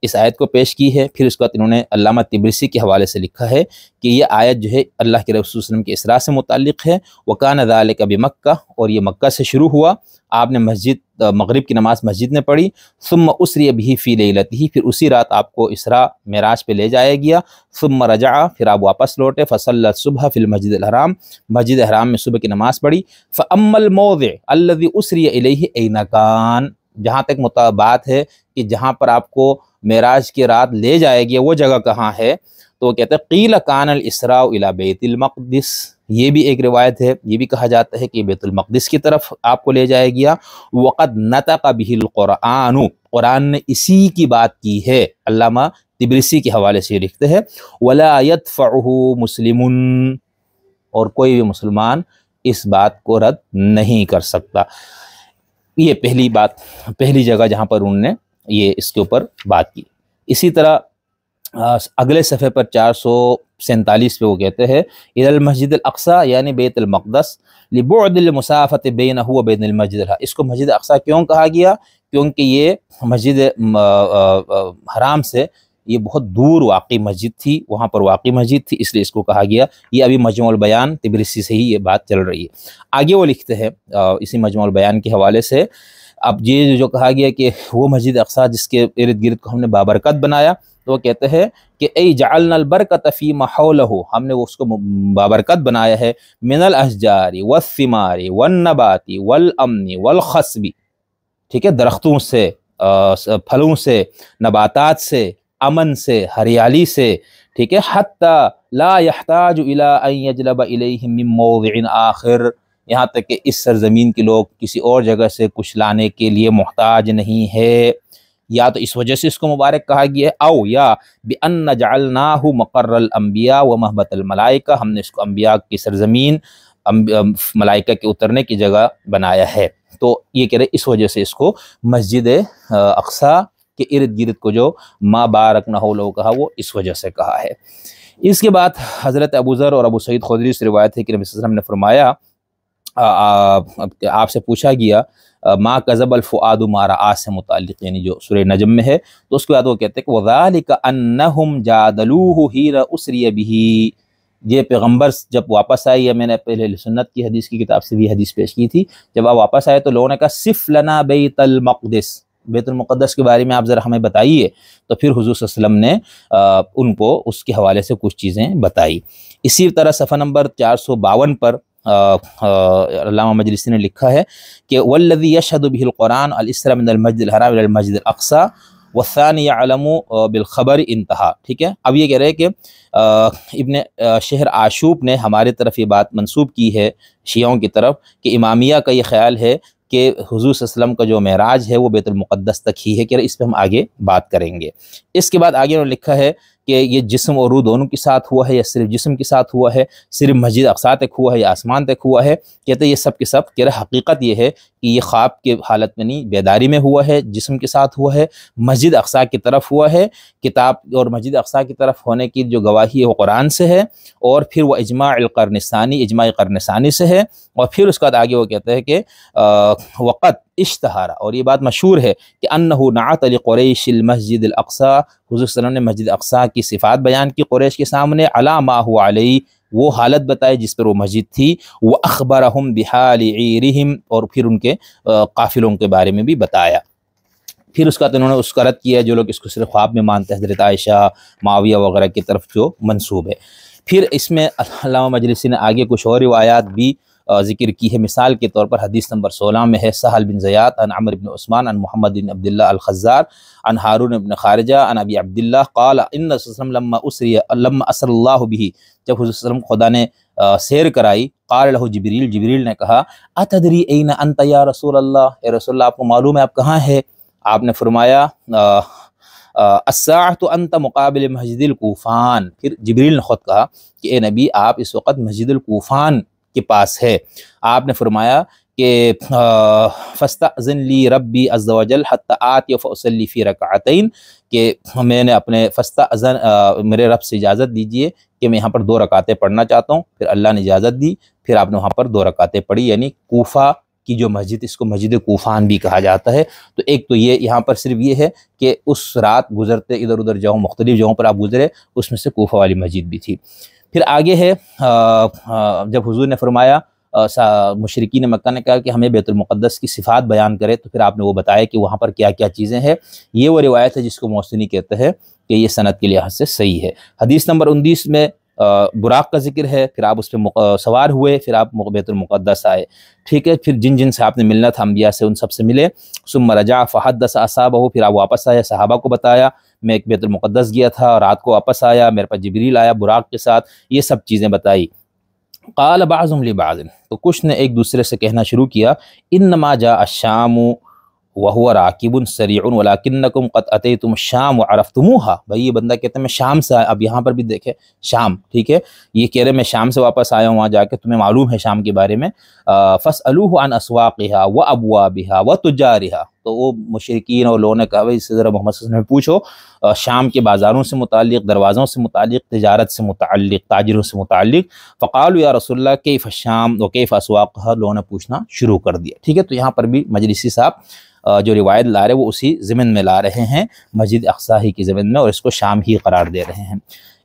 اس آیت کو پیش کی ہے۔ پھر اس کے بعد انہوں نے علامہ طبرسی کے حوالے سے لکھا ہے کہ یہ آیت جو ہے اللہ کے رسول صلی اللہ علیہ وسلم کے اسراء سے متعلق ہے۔ وَكَانَ ذَلِكَ بِمَكَّةَ، اور یہ مکہ سے شروع ہوا، آپ نے مغرب کی نماز مسجد میں پڑھی۔ ثُمَّ أُسْرِيَ بِهِ فِي لَيْلَتِهِ، پھر اسی رات آپ کو اسراء معراج پہ لے جایا گیا۔ ثُمَّ رَجَعَ، پھر آپ واپس لوٹے۔ فَصَلَّى الصُّبْحَ فِي الْمَسْجِدِ الْحَرَامِ، مسجد حرام میں صبح کی نماز پڑھی۔ فَأَمَّا الْمَوْضِعُ الَّذِي أُسْرِيَ إِلَيْهِ أَيْنَ كَانَ، جہاں تک بات ہے کہ جہاں پر آپ کو معراج کی رات لے جائے گیا وہ جگہ کہاں ہے، تو وہ کہتے ہیں قیل کان الاسراء الی بیت المقدس، یہ بھی ایک روایت ہے، یہ بھی کہا جاتا ہے کہ بیت المقدس کی طرف آپ کو لے جایا گیا۔ وقد نطق به القرآن، قرآن نے اسی کی بات کی ہے، علامہ طبرسی کے حوالے سے لکھتے ہیں ولا يدفعه مسلم، اور کوئی بھی مسلمان اس بات کو رد نہیں کر سکتا۔ یہ پہلی بات، پہلی جگہ جہاں پر انہوں نے یہ اس کے اوپر بات کی۔ اسی طرح اگلے صفحے پر 447 پہ وہ کہتے ہیں الی المسجد الاقصی یعنی بیت المقدس لبعد المسافۃ بینہ و بین المسجد الحرام، اس کو مسجد اقصی کیوں کہا گیا؟ کیونکہ یہ مسجد حرام سے یہ بہت دور واقع مسجد تھی، وہاں پر واقع مسجد تھی، اس لیے اس کو کہا گیا۔ یہ ابھی مجموع البیان طبرسی سے ہی یہ بات چل رہی ہے۔ آگے وہ لکھتے ہیں اسی مجموع البیان کے حوالے سے، اب یہ جو کہا گیا کہ وہ مسجد اقصی جس کے ارد گرد کو ہم نے بابرکت بنایا، تو وہ کہتے ہیں کہ ای جعلنا البرکۃ فیما حولہ، ہم نے اس کو بابرکت بنایا ہے، من الاشجار والثمار والنبات والامن والخصب، ٹھیک ہے، درختوں سے، پھلوں سے، نباتات سے، امن سے، ہریالی سے، ٹھیک ہے، حتی لا يحتاج الی ان یجلب الیہم من موضع آخر، یہاں تک کہ اس سرزمین کے لوگ کسی اور جگہ سے کچھ لانے کے لیے محتاج نہیں ہے۔ یا تو اس وجہ سے اس کو مبارک کہا گیا ہے، او یا بِأَنَّ جَعَلْنَاهُ مَقَرَّ الْأَنْبِيَاءِ وَمَحْبَتَ الْمَلَائِكَةِ، ہم نے اس کو انبیاء کی سرزمین، ملائکہ کے اترنے کی جگہ بنایا ہے۔ تو یہ کہہ رہے اس وجہ سے اس کو مسجد اقصی کے ارد گرد کو جو ما بارکنا حولہ کہا، وہ اس وجہ سے کہا ہے۔ اس کے بعد حضرت ابو ذر اور ابو سعید خدری سے روایت ہے کہ نبی صلی اللہ علیہ وسلم نے فرمایا، آپ سے پوچھا گیا ما کذب الفؤاد ما رأى سے متعلق، یعنی جو سورہ نجم میں ہے، تو اس کے بعد وہ کہتے ہیں کہ وَذَلِكَ أَنَّهُمْ جَادَلُوهُ حِينَ أُسْرِيَ بِهِ، یہ پیغمبر جب واپس آئے، یا میں نے پہلے سنت کی حدیث کی کتاب سے بھی حدیث پیش کی تھی، جب آپ واپس آئے تو لوگوں نے کہا صف لنا بیت المقدس، بیت المقدس کے بارے میں آپ ذرا ہمیں بتائیے، تو پھر حضور صلی اللہ علیہ وسلم نے ان کو اس کے حوالے سے کچھ چیزیں بتائی۔ اسی طرح صفحہ نمبر 452 پر علامہ مجلسی نے لکھا ہے کہ والذی یشہد بہ القرآن الاسراء من المسجد الحرام الی المسجد الاقصی والثانی یعلم بالخبر انتہا، ٹھیک ہے۔ اب یہ کہہ رہے ہیں کہ ابن شہر عاشوب نے ہمارے طرف یہ بات منسوب کی ہے شیعوں کی طرف کہ امامیہ کا یہ خیال ہے کہ حضور صلی اللہ علیہ وسلم کا جو معراج ہے وہ بیت المقدس تک ہی ہے، کہ اس پہ ہم آگے بات کریں گے۔ اس کے بعد آگے انہوں نے لکھا ہے کہ یہ جسم اور روح دونوں کے ساتھ ہوا ہے، یا صرف جسم کے ساتھ ہوا ہے، صرف مسجد اقصی تک ہوا ہے یا آسمان تک ہوا ہے؟ کہتے ہیں یہ سب کے سب، کہہ رہے حقیقت یہ ہے کہ یہ خواب کے حالت میں نہیں، بیداری میں ہوا ہے، جسم کے ساتھ ہوا ہے، مسجد اقصی کی طرف ہوا ہے، کتاب اور مسجد اقصی کی طرف ہونے کی جو گواہی ہے وہ قرآن سے ہے، اور پھر وہ اجماع القرن ثانی، اجماع قرن ثانی سے ہے، اور پھر اس کے بعد آگے وہ کہتے ہیں کہ وقت اشتہارا، اور یہ بات مشہور ہے کہ انہ نعت لقریش المسجد الاقصی، حضور صلی اللہ علیہ وسلم نے مسجد اقصی کی صفات بیان کی قریش کے سامنے، علی ما هو علیہ، وہ حالت بتائی جس پر وہ مسجد تھی، واخبرہم بحال عیرہم، اور پھر ان کے قافلوں کے بارے میں بھی بتایا۔ پھر اس کا انہوں نے اس کا رد کیا جو لوگ اس کو صرف خواب میں مانتے ہیں، حضرت عائشہ، معاویہ وغیرہ کی طرف جو منسوب ہے۔ پھر اس میں علامہ مجلسی نے آگے کچھ اور روایات بھی ذکر کی ہے، مثال کے طور پر حدیث نمبر 16 میں ہے سہل بن زیاد عن عمر بن عثمان عن محمد بن عبداللہ الخزار عن ہارون بن خارجہ عن ابی عبداللہ قال ان رسول اللہ لما اسر اللہ به، جب حضور صلی اللہ علیہ وسلم خدا نے سیر کرائی، قال له جبریل، جبریل نے کہا اتدری این انت یا رسول اللہ، اے رسول اللہ آپ کو معلوم ہے آپ کہاں ہے؟ آپ نے فرمایا الساعۃ انت مقابل مسجد الکوفان، پھر جبریل نے خود کہا کہ اے نبی آپ اس وقت مسجد الکوفان کے پاس ہے۔ آپ نے فرمایا کہ فاستأذن لی ربی عز وجل حتی آتی فاصلی فی رکعتین، کہ میں نے اپنے فاستأذن، میرے رب سے اجازت دیجئے کہ میں یہاں پر 2 رکعتیں پڑھنا چاہتا ہوں، پھر اللہ نے اجازت دی، پھر آپ نے وہاں پر 2 رکعتیں پڑھی، یعنی کوفہ کی جو مسجد، اس کو مسجد کوفان بھی کہا جاتا ہے۔ تو ایک تو یہ یہاں پر صرف یہ ہے کہ اس رات گزرتے ادھر ادھر جگہوں، مختلف جگہوں پر آپ گزرے، اس میں سے کوفہ والی مسجد بھی تھی۔ پھر آگے ہے جب حضور نے فرمایا، مشرکین مکہ نے کہا کہ ہمیں بیت المقدس کی صفات بیان کرے، تو پھر آپ نے وہ بتایا کہ وہاں پر کیا کیا چیزیں ہیں۔ یہ وہ روایت ہے جس کو موصلی کہتے ہیں کہ یہ سند کے لحاظ سے صحیح ہے۔ حدیث نمبر 19 میں براق کا ذکر ہے، پھر آپ اس پہ سوار ہوئے، پھر آپ بیت المقدس آئے، ٹھیک ہے۔ پھر جن جن سے آپ نے ملنا تھا انبیاء سے، ان سب سے ملے۔ ثم رجع فحدث اصحابہ، پھر آپ واپس آئے، صحابہ کو بتایا میں ایک بیت المقدس گیا تھا، رات کو واپس آیا، میرے پاس جبریل آیا براق کے ساتھ، یہ سب چیزیں بتائی۔ قال بعضهم لبعض، تو کچھ نے ایک دوسرے سے کہنا شروع کیا، انما جاء الشام وهو راکب سریع ولکنکم قد اتیتم الشام وعرفتموها۔ بھائی یہ بندہ کہتا ہے میں شام سے آیا، اب یہاں پر بھی دیکھیں شام، ٹھیک ہے، یہ کہہ رہے میں شام سے واپس آیا ہوں، وہاں جا کے تمہیں معلوم ہے شام کے بارے میں۔ فاسألوه عن اسواقها وابوابها وتجارها، تو وہ مشرکین اور لوگوں نے کہا بھائی اس سے ذرا محمد صلی اللہ علیہ وسلم نے پوچھو شام کے بازاروں سے متعلق، دروازوں سے متعلق، تجارت سے متعلق، تاجروں سے متعلق۔ فقالوا یا رسول اللہ کیف الشام وکیف اسواقها، لوگوں نے پوچھنا شروع کر دیا، ٹھیک ہے۔ تو یہاں پر بھی مجلسی صاحب جو روایت لا رہے وہ اسی ضمن میں لا رہے ہیں، مسجد اقصیٰ ہی کی ضمن میں، اور اس کو شام ہی قرار دے رہے ہیں۔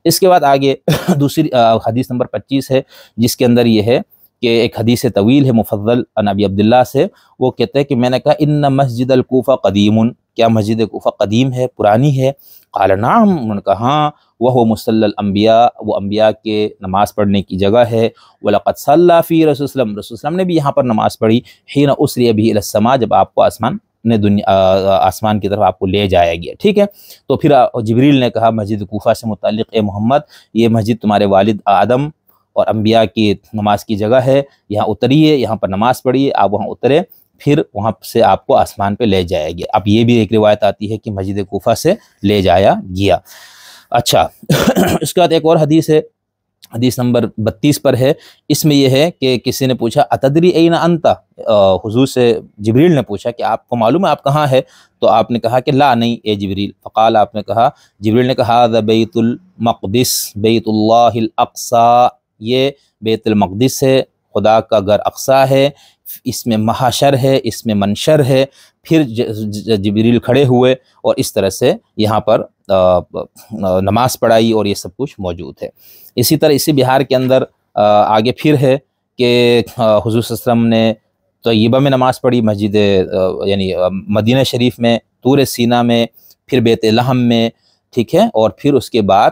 اس کے بعد آگے دوسری حدیث نمبر 25 ہے، جس کے اندر یہ ہے کہ ایک حدیث طویل ہے مفضل عن ابی عبداللہ سے، وہ کہتے ہیں کہ میں نے کہا ان مسجد الکوفہ قدیم، کیا مسجد کوفہ قدیم ہے، پرانی ہے؟ قال نعم، انہوں نے کہا ہاں، وہ مصلی الانبیاء، وہ انبیاء کے نماز پڑھنے کی جگہ ہے۔ وَلَقَدْ صَلَّى فِي رسول اللہ، رسول اللہ نے بھی یہاں پر نماز پڑھی، حین اسری بہ الی السماء، جب آپ کو آسمان کی طرف آپ کو لے جایا گیا، ٹھیک ہے۔ تو پھر جبریل نے کہا مسجد کوفہ سے متعلق، اے محمد یہ مسجد تمہارے والد آدم اور انبیاء کی نماز کی جگہ ہے، یہاں اتریے، یہاں پر نماز پڑھیے۔ آپ وہاں اترے، پھر وہاں سے آپ کو آسمان پہ لے جایا گیا۔ اب یہ بھی ایک روایت آتی ہے کہ مسجد کوفہ سے لے جایا گیا۔ اچھا اس کے بعد ایک اور حدیث ہے، حدیث نمبر 32 پر ہے، اس میں یہ ہے کہ کسی نے پوچھا اتدری این انت، حضور سے جبریل نے پوچھا کہ آپ کو معلوم ہے آپ کہاں ہے؟ تو آپ نے کہا کہ لا نہیں اے جبریل۔ فقال، آپ نے کہا، جبریل نے کہا هذا بیت المقدس بیت اللہ الاقصی، یہ بیت المقدس ہے، خدا کا گھر اقصیٰ ہے، اس میں محشر ہے، اس میں منشر ہے۔ پھر جبریل کھڑے ہوئے اور اس طرح سے یہاں پر نماز پڑھائی، اور یہ سب کچھ موجود ہے۔ اسی طرح اسی بہار کے اندر آگے پھر ہے کہ حضور صلی اللہ علیہ وسلم نے طیبہ میں نماز پڑھی، مسجد یعنی مدینہ شریف میں، طور سینا میں، پھر بیت لحم میں، ٹھیک ہے، اور پھر اس کے بعد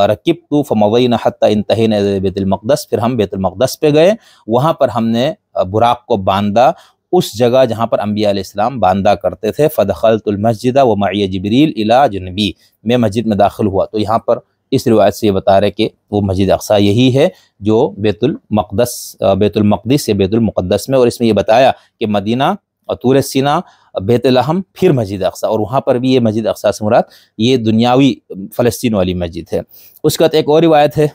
رکبت فمضینا حتی انتہینا الی بیت المقدس، پھر ہم بیت المقدس پہ گئے، وہاں پر ہم نے براق کو باندھا، اس جگہ جہاں پر انبیاء علیہ السلام باندھا کرتے تھے۔ فدخلت المسجد ومعی جبریل الی جنبی، میں مسجد میں داخل ہوا۔ تو یہاں پر اس روایت سے یہ بتا رہے کہ وہ مسجد اقصیٰ یہی ہے جو بیت المقدس یا بیت المقدس میں، اور اس میں یہ بتایا کہ مدینہ اور طور سینا، بیت لحم، پھر مسجد اقصیٰ، اور وہاں پر بھی یہ مسجد اقصیٰ سے مراد یہ دنیاوی فلسطین والی مسجد ہے۔ اس کے بعد ایک اور روایت ہے،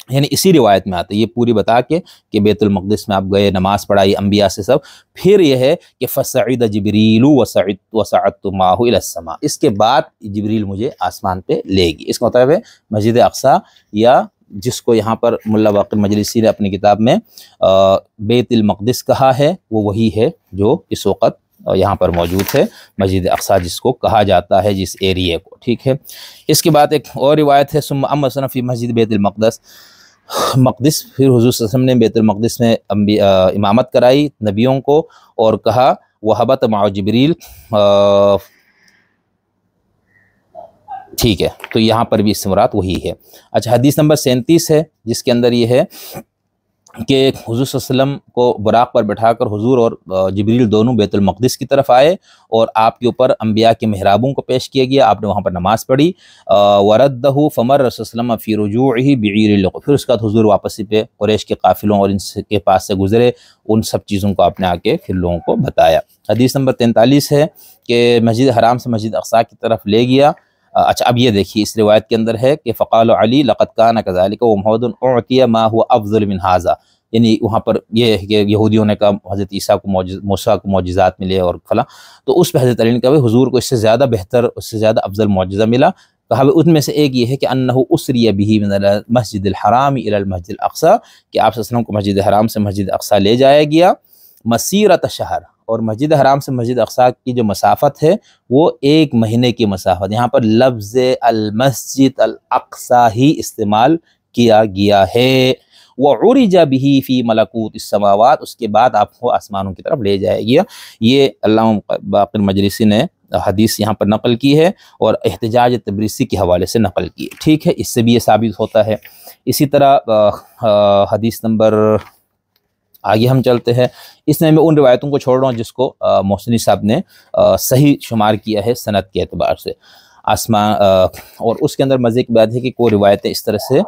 یعنی اسی روایت میں آتا ہے یہ پوری بتا کے کہ بیت المقدس میں آپ گئے، نماز پڑھائی انبیاء سے سب، پھر یہ ہے کہ فصعد جبریل وصعدت معه الى السماء، اس کے بعد جبریل مجھے آسمان پہ لے گی۔ اس کا مطلب ہے مسجد اقصیٰ، یا جس کو یہاں پر ملا باقر مجلسی نے اپنی کتاب میں بیت المقدس کہا ہے، وہ وہی ہے جو اس وقت یہاں پر موجود ہے، مسجد اقصیٰ جس کو کہا جاتا ہے، جس ایریے کو، ٹھیک ہے۔ اس کے بعد ایک اور روایت ہے، ثم اما صلی فی مسجد بیت المقدس، پھر حضور صلی اللہ علیہ وسلم نے بیت المقدس میں امامت کرائی نبیوں کو، اور کہا وحبت مع جبریل، ٹھیک ہے۔ تو یہاں پر بھی اس سے مراد وہی ہے۔ اچھا حدیث نمبر 37 ہے، جس کے اندر یہ ہے کہ حضور صلی اللہ علیہ وسلم کو براق پر بٹھا کر حضور اور جبریل دونوں بیت المقدس کی طرف آئے، اور آپ کے اوپر انبیاء کے محرابوں کو پیش کیا گیا، آپ نے وہاں پر نماز پڑھی۔ وردہ فمر رسول اللہ علیہ وسلم فی رجوعہ بعیر له، پھر اس کے بعد حضور واپسی پہ قریش کے قافلوں اور ان کے پاس سے گزرے، ان سب چیزوں کو آپ نے آ کے پھر لوگوں کو بتایا۔ حدیث نمبر 43 ہے کہ مسجد حرام سے مسجد اقصیٰ کی طرف لے گیا۔ اچھا اب یہ دیکھیے اس روایت کے اندر ہے کہ فقال علی لقد کان کذلک ومحمد اعطی ما هو افضل من هذا، یعنی وہاں پر یہ ہے کہ یہودیوں نے کہا حضرت عیسیٰ کو موسیٰ کو معجزات ملے اور فلاں، تو اس پہ حضرت علی نے کہا حضور کو اس سے زیادہ بہتر، اس سے زیادہ افضل معجزہ ملا۔ کہا ان میں سے ایک یہ ہے کہ انہ اسری بہ من المسجد الحرام الی المسجد الاقصی، کہ آپ صلی اللہ علیہ وسلم کو مسجد حرام سے مسجد اقصیٰ لے جایا گیا۔ مسیرت شہر، اور مسجد حرام سے مسجد اقصیٰ کی جو مسافت ہے وہ 1 مہینے کی مسافت۔ یہاں پر لفظ المسجد الاقصیٰ ہی استعمال کیا گیا ہے۔ وعرج به فی ملکوت السماوات، اس کے بعد آپ کو آسمانوں کی طرف لے جائے گیا۔ یہ علامہ باقر مجلسی نے حدیث یہاں پر نقل کی ہے اور احتجاج تبریسی کے حوالے سے نقل کی ہے، ٹھیک ہے، اس سے بھی یہ ثابت ہوتا ہے۔ اسی طرح حدیث نمبر آگے ہم چلتے ہیں، اس میں ان روایتوں کو چھوڑ رہا ہوں جس کو محسنی صاحب نے صحیح شمار کیا ہے سند کے اعتبار سے۔ اور اس کے اندر مزے کی بات ہے کہ کوئی روایتیں اس طرح سے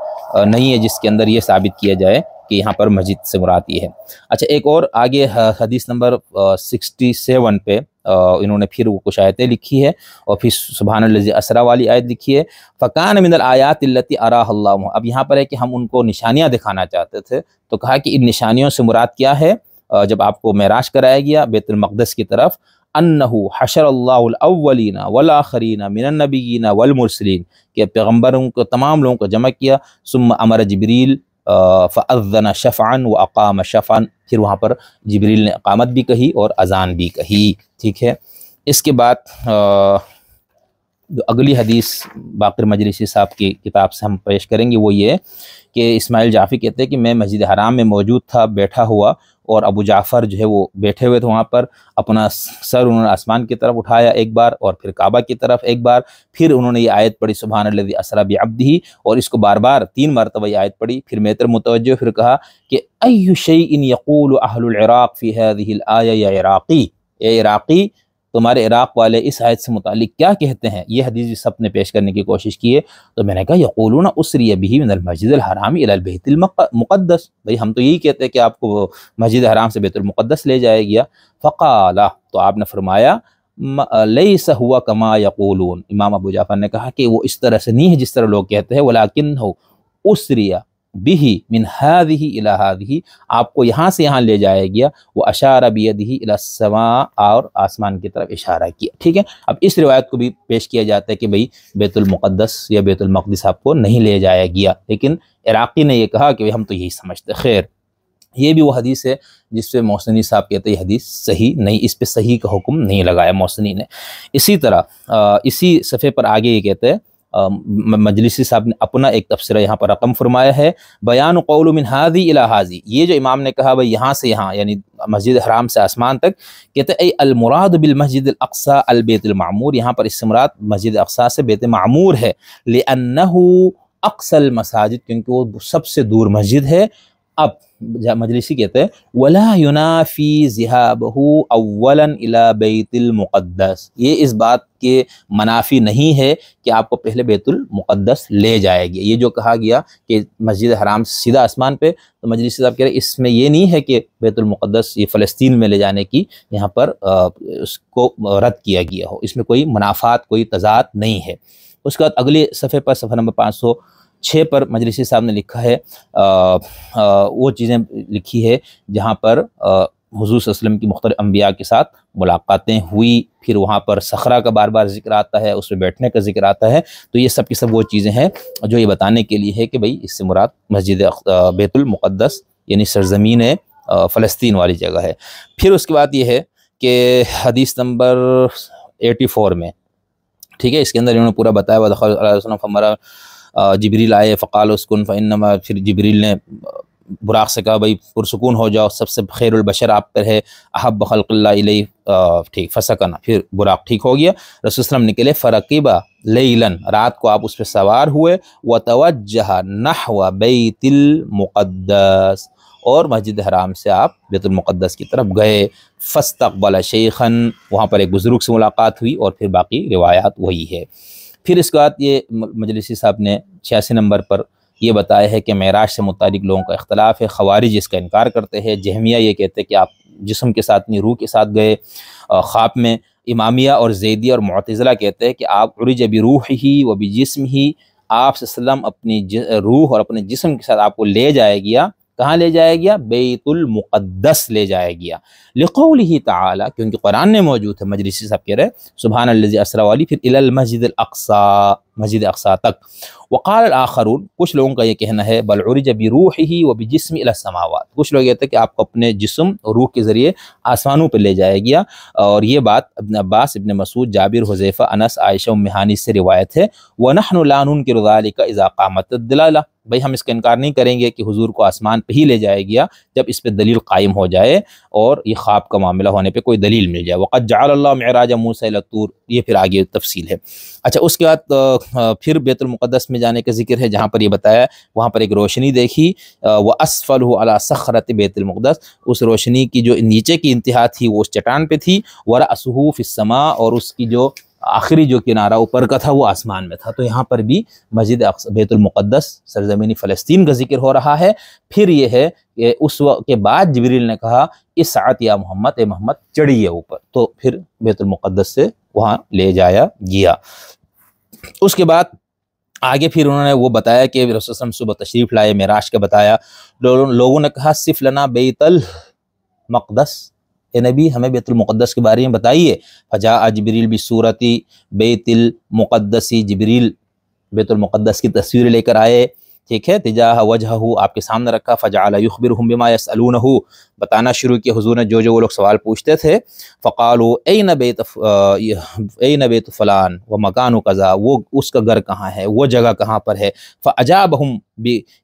نہیں ہے جس کے اندر یہ ثابت کیا جائے کہ یہاں پر مسجد سے مراد یہ ہے۔ اچھا، ایک اور آگے حدیث نمبر 67 پہ انہوں نے پھر وہ کچھ آیتیں لکھی ہے، اور پھر سبحان الذی اسریٰ والی آیت لکھی ہے، فَكَانَ مِنَ الْآيَاتِ الَّتِي أَرَاهَا اللَّهُ۔ اب یہاں پر ہے کہ ہم ان کو نشانیاں دکھانا چاہتے تھے، تو کہا کہ ان نشانیوں سے مراد کیا ہے جب آپ کو معراج کرایا گیا بیت المقدس کی طرف، انہو حشر اللہ الاولین والآخرین من النبیین والمرسلین، کہ پیغمبروں کو تمام لوگوں کو جمع کیا، ثم امر جبریل فاذن شفعا واقام شفعا، پھر وہاں پر جبریل نے اقامت بھی کہی اور اذان بھی کہی، ٹھیک ہے۔ اس کے بعد جو اگلی حدیث باقر مجلسی صاحب کی کتاب سے ہم پیش کریں گے وہ یہ کہ اسماعیل جعفری کہتے ہیں کہ میں مسجد حرام میں موجود تھا بیٹھا ہوا، اور ابو جعفر جو ہے وہ بیٹھے ہوئے تھے وہاں پر، اپنا سر انہوں نے آسمان کی طرف اٹھایا ایک بار، اور پھر کعبہ کی طرف ایک بار، پھر انہوں نے یہ آیت پڑھی سبحان الذی اسریٰ بعبدہ، اور اس کو بار بار 3 مرتبہ یہ آیت پڑھی، پھر میرے طرف متوجہ پھر کہا کہ ای شیء یقول اہل العراق فی ہذہ الآیہ یا عراقی، اے عراقی تمہارے عراق والے اس آیت سے متعلق کیا کہتے ہیں؟ یہ حدیث بھی سب نے پیش کرنے کی کوشش کی ہے، تو میں نے کہا یقولون اسری بہ من المسجد الحرام الی البیت المقدس، بھئی ہم تو یہی کہتے ہیں کہ آپ کو مسجد حرام سے بیت المقدس لے جائے گیا۔ فقال، تو آپ نے فرمایا لیس ہوا کما یقولون، امام ابو جعفر نے کہا کہ وہ اس طرح سے نہیں ہے جس طرح لوگ کہتے ہیں، ولکنہ اسری بہ من ہذہ الی ہذہ، آپ کو یہاں سے یہاں لے جایا گیا، وہ اشار بیدہ الی السماء، اور آسمان کی طرف اشارہ کیا، ٹھیک ہے۔ اب اس روایت کو بھی پیش کیا جاتا ہے کہ بھئی بیت المقدس یا بیت المقدس آپ کو نہیں لے جایا گیا، لیکن عراقی نے یہ کہا کہ ہم تو یہی سمجھتے۔ خیر، یہ بھی وہ حدیث ہے جس پہ محسنی صاحب کہتے ہیں یہ حدیث صحیح نہیں، اس پہ صحیح کا حکم نہیں لگایا محسنی نے۔ اسی طرح اسی صفحے پر آگے یہ کہتے ہیں، مجلسی صاحب نے اپنا ایک تبصرہ یہاں پر رقم فرمایا ہے، بیان قول من ہذی الی ہذی، یہ جو امام نے کہا بھئی یہاں سے یہاں یعنی مسجد حرام سے آسمان تک، کہتے ہیں ای المراد بالمسجد الاقصی البیت المعمور، یہاں پر اس سے مراد مسجد اقصی سے بیت معمور ہے، لأنہ اقصی المساجد، کیونکہ وہ سب سے دور مسجد ہے۔ اب مجلسی کہتے ہیں ولا ینافی ذہابہ اولا الی بیت المقدس، یہ اس بات کے منافی نہیں ہے کہ آپ کو پہلے بیت المقدس لے جائے گیا۔ یہ جو کہا گیا کہ مسجد حرام سے سیدھا آسمان پہ، تو مجلسی صاحب کہہ رہے ہیں اس میں یہ نہیں ہے کہ بیت المقدس یہ فلسطین میں لے جانے کی یہاں پر اس کو رد کیا گیا ہو، اس میں کوئی منافات کوئی تضاد نہیں ہے۔ اس کے بعد اگلے صفحے پر صفحہ نمبر 506 پر مجلسی صاحب نے لکھا ہے وہ چیزیں لکھی ہے جہاں پر حضور صلی اللہ علیہ وسلم کی مختلف انبیاء کے ساتھ ملاقاتیں ہوئی، پھر وہاں پر صخرہ کا بار بار ذکر آتا ہے، اس پہ بیٹھنے کا ذکر آتا ہے، تو یہ سب کی سب وہ چیزیں ہیں جو یہ بتانے کے لیے ہے کہ بھئی اس سے مراد مسجد بیت المقدس یعنی سرزمین فلسطین والی جگہ ہے۔ پھر اس کے بعد یہ ہے کہ حدیث نمبر 84 میں، ٹھیک ہے، اس کے اندر انہوں نے پورا بتایا ودخل علیہ اللہ علیہ وسلم فمرا، جبریل آئے فقال اسکن فانما، پھر جبریل نے براق سے کہا بھائی پرسکون ہو جاؤ، سب سے خیر البشر آپ پر ہے، احب خلق اللہ علیہ، ٹھیک، فسکنا، پھر براق ٹھیک ہو گیا، رسول صلی اللہ علیہ وسلم نکلے، فرقبہ لیلاً، رات کو آپ اس پہ سوار ہوئے، وتوجہ نحو بیت المقدس، اور مسجد حرام سے آپ بیت المقدس کی طرف گئے، فاستقبل شیخاً، وہاں پر ایک بزرگ سے ملاقات ہوئی، اور پھر باقی روایات وہی ہے۔ پھر اس کے بعد یہ مجلسی صاحب نے 86 نمبر پر یہ بتایا ہے کہ معراج سے متعلق لوگوں کا اختلاف ہے، خوارج اس کا انکار کرتے ہیں، جہمیہ یہ کہتے ہیں کہ آپ جسم کے ساتھ نہیں روح کے ساتھ گئے خواب میں، امامیہ اور زیدیہ اور معتزلہ کہتے ہیں کہ آپ عرج بروحہ و بجسمہ، آپ صلی اللہ علیہ وسلم اپنی روح اور اپنے جسم کے ساتھ آپ کو لے جائے گیا، کہاں لے جایا گیا؟ بیت المقدس لے جایا گیا، لقولہ تعالی، کیونکہ قرآن میں موجود ہے۔ مجلسی صاحب کہہ رہے سبحان الذی اسری والی، پھر الی المسجد الاقصی، مسجد اقصی تک۔ وقال الاخرون، کچھ لوگوں کا یہ کہنا ہے بل عرج بروحہ وبجسم الی السماوات، کچھ لوگ کہتے ہیں کہ آپ کو اپنے جسم اور روح کے ذریعے آسمانوں پہ لے جایا گیا، اور یہ بات ابن عباس، ابن مسعود، جابر، حذیفہ، انس، عائشہ، ام ہانی سے روایت ہے۔ وَنَحْنُ لَا نُنْكِرُ ذَلِكَ إِذَا قَامَتِ الدِّلَالَةُ، بھئی ہم اس کا انکار نہیں کریں گے کہ حضور کو آسمان پہ ہی لے جایا گیا جب اس پہ دلیل قائم ہو جائے اور یہ خواب کا معاملہ ہونے پہ کوئی دلیل مل جائے۔ وَقَدْ جَعَلَ اللَّهُ مِعْرَاجَ مُوسَىٰ إِلَى الطُّورِ، یہ پھر آگے تفصیل ہے۔ اچھا، اس کے بعد پھر بیت المقدس میں جانے کا ذکر ہے، جہاں پر یہ بتایا وہاں پر ایک روشنی دیکھی، وَأَسْفَلُهُ عَلَىٰ صَخْرَةِ بَيْتِ الْمُقْدَسِ، اس روشنی کی جو نیچے کی انتہا تھی وہ اس چٹان پہ تھی، وَرَأْسُهُ فِي السَّمَاءِ، اور اس کی جو آخری جو کنارہ اوپر کا تھا وہ آسمان میں تھا۔ تو یہاں پر بھی مسجد بیت المقدس سرزمین فلسطین کا ذکر ہو رہا ہے۔ پھر یہ ہے کہ اس وقت کے بعد جبریل نے کہا اسعد یا محمد، اے محمد چڑھیے اوپر، تو پھر بیت المقدس سے وہاں لے جایا گیا۔ اس کے بعد آگے پھر انہوں نے وہ بتایا کہ رسول صلی اللہ علیہ وسلم صبح تشریف لائے، معراج کا بتایا، لوگوں نے کہا صف لنا بیت المقدس، اے نبی ہمیں بیت المقدس کے بارے میں بتائیے۔ فجاء جبریل بصورت بیت المقدس، جبریل بیت المقدس کی تصویر لے کر آئے، ٹھیک ہے، تجاہ وجہہ، آپ کے سامنے رکھا، فجعل یخبرہم بما یسألونہ، بتانا شروع کیا حضور نے جو وہ لوگ سوال پوچھتے تھے۔ فقالوا این بیت فلان ومکان کذا، وہ اس کا گھر کہاں ہے، وہ جگہ کہاں پر ہے۔ فاجابہم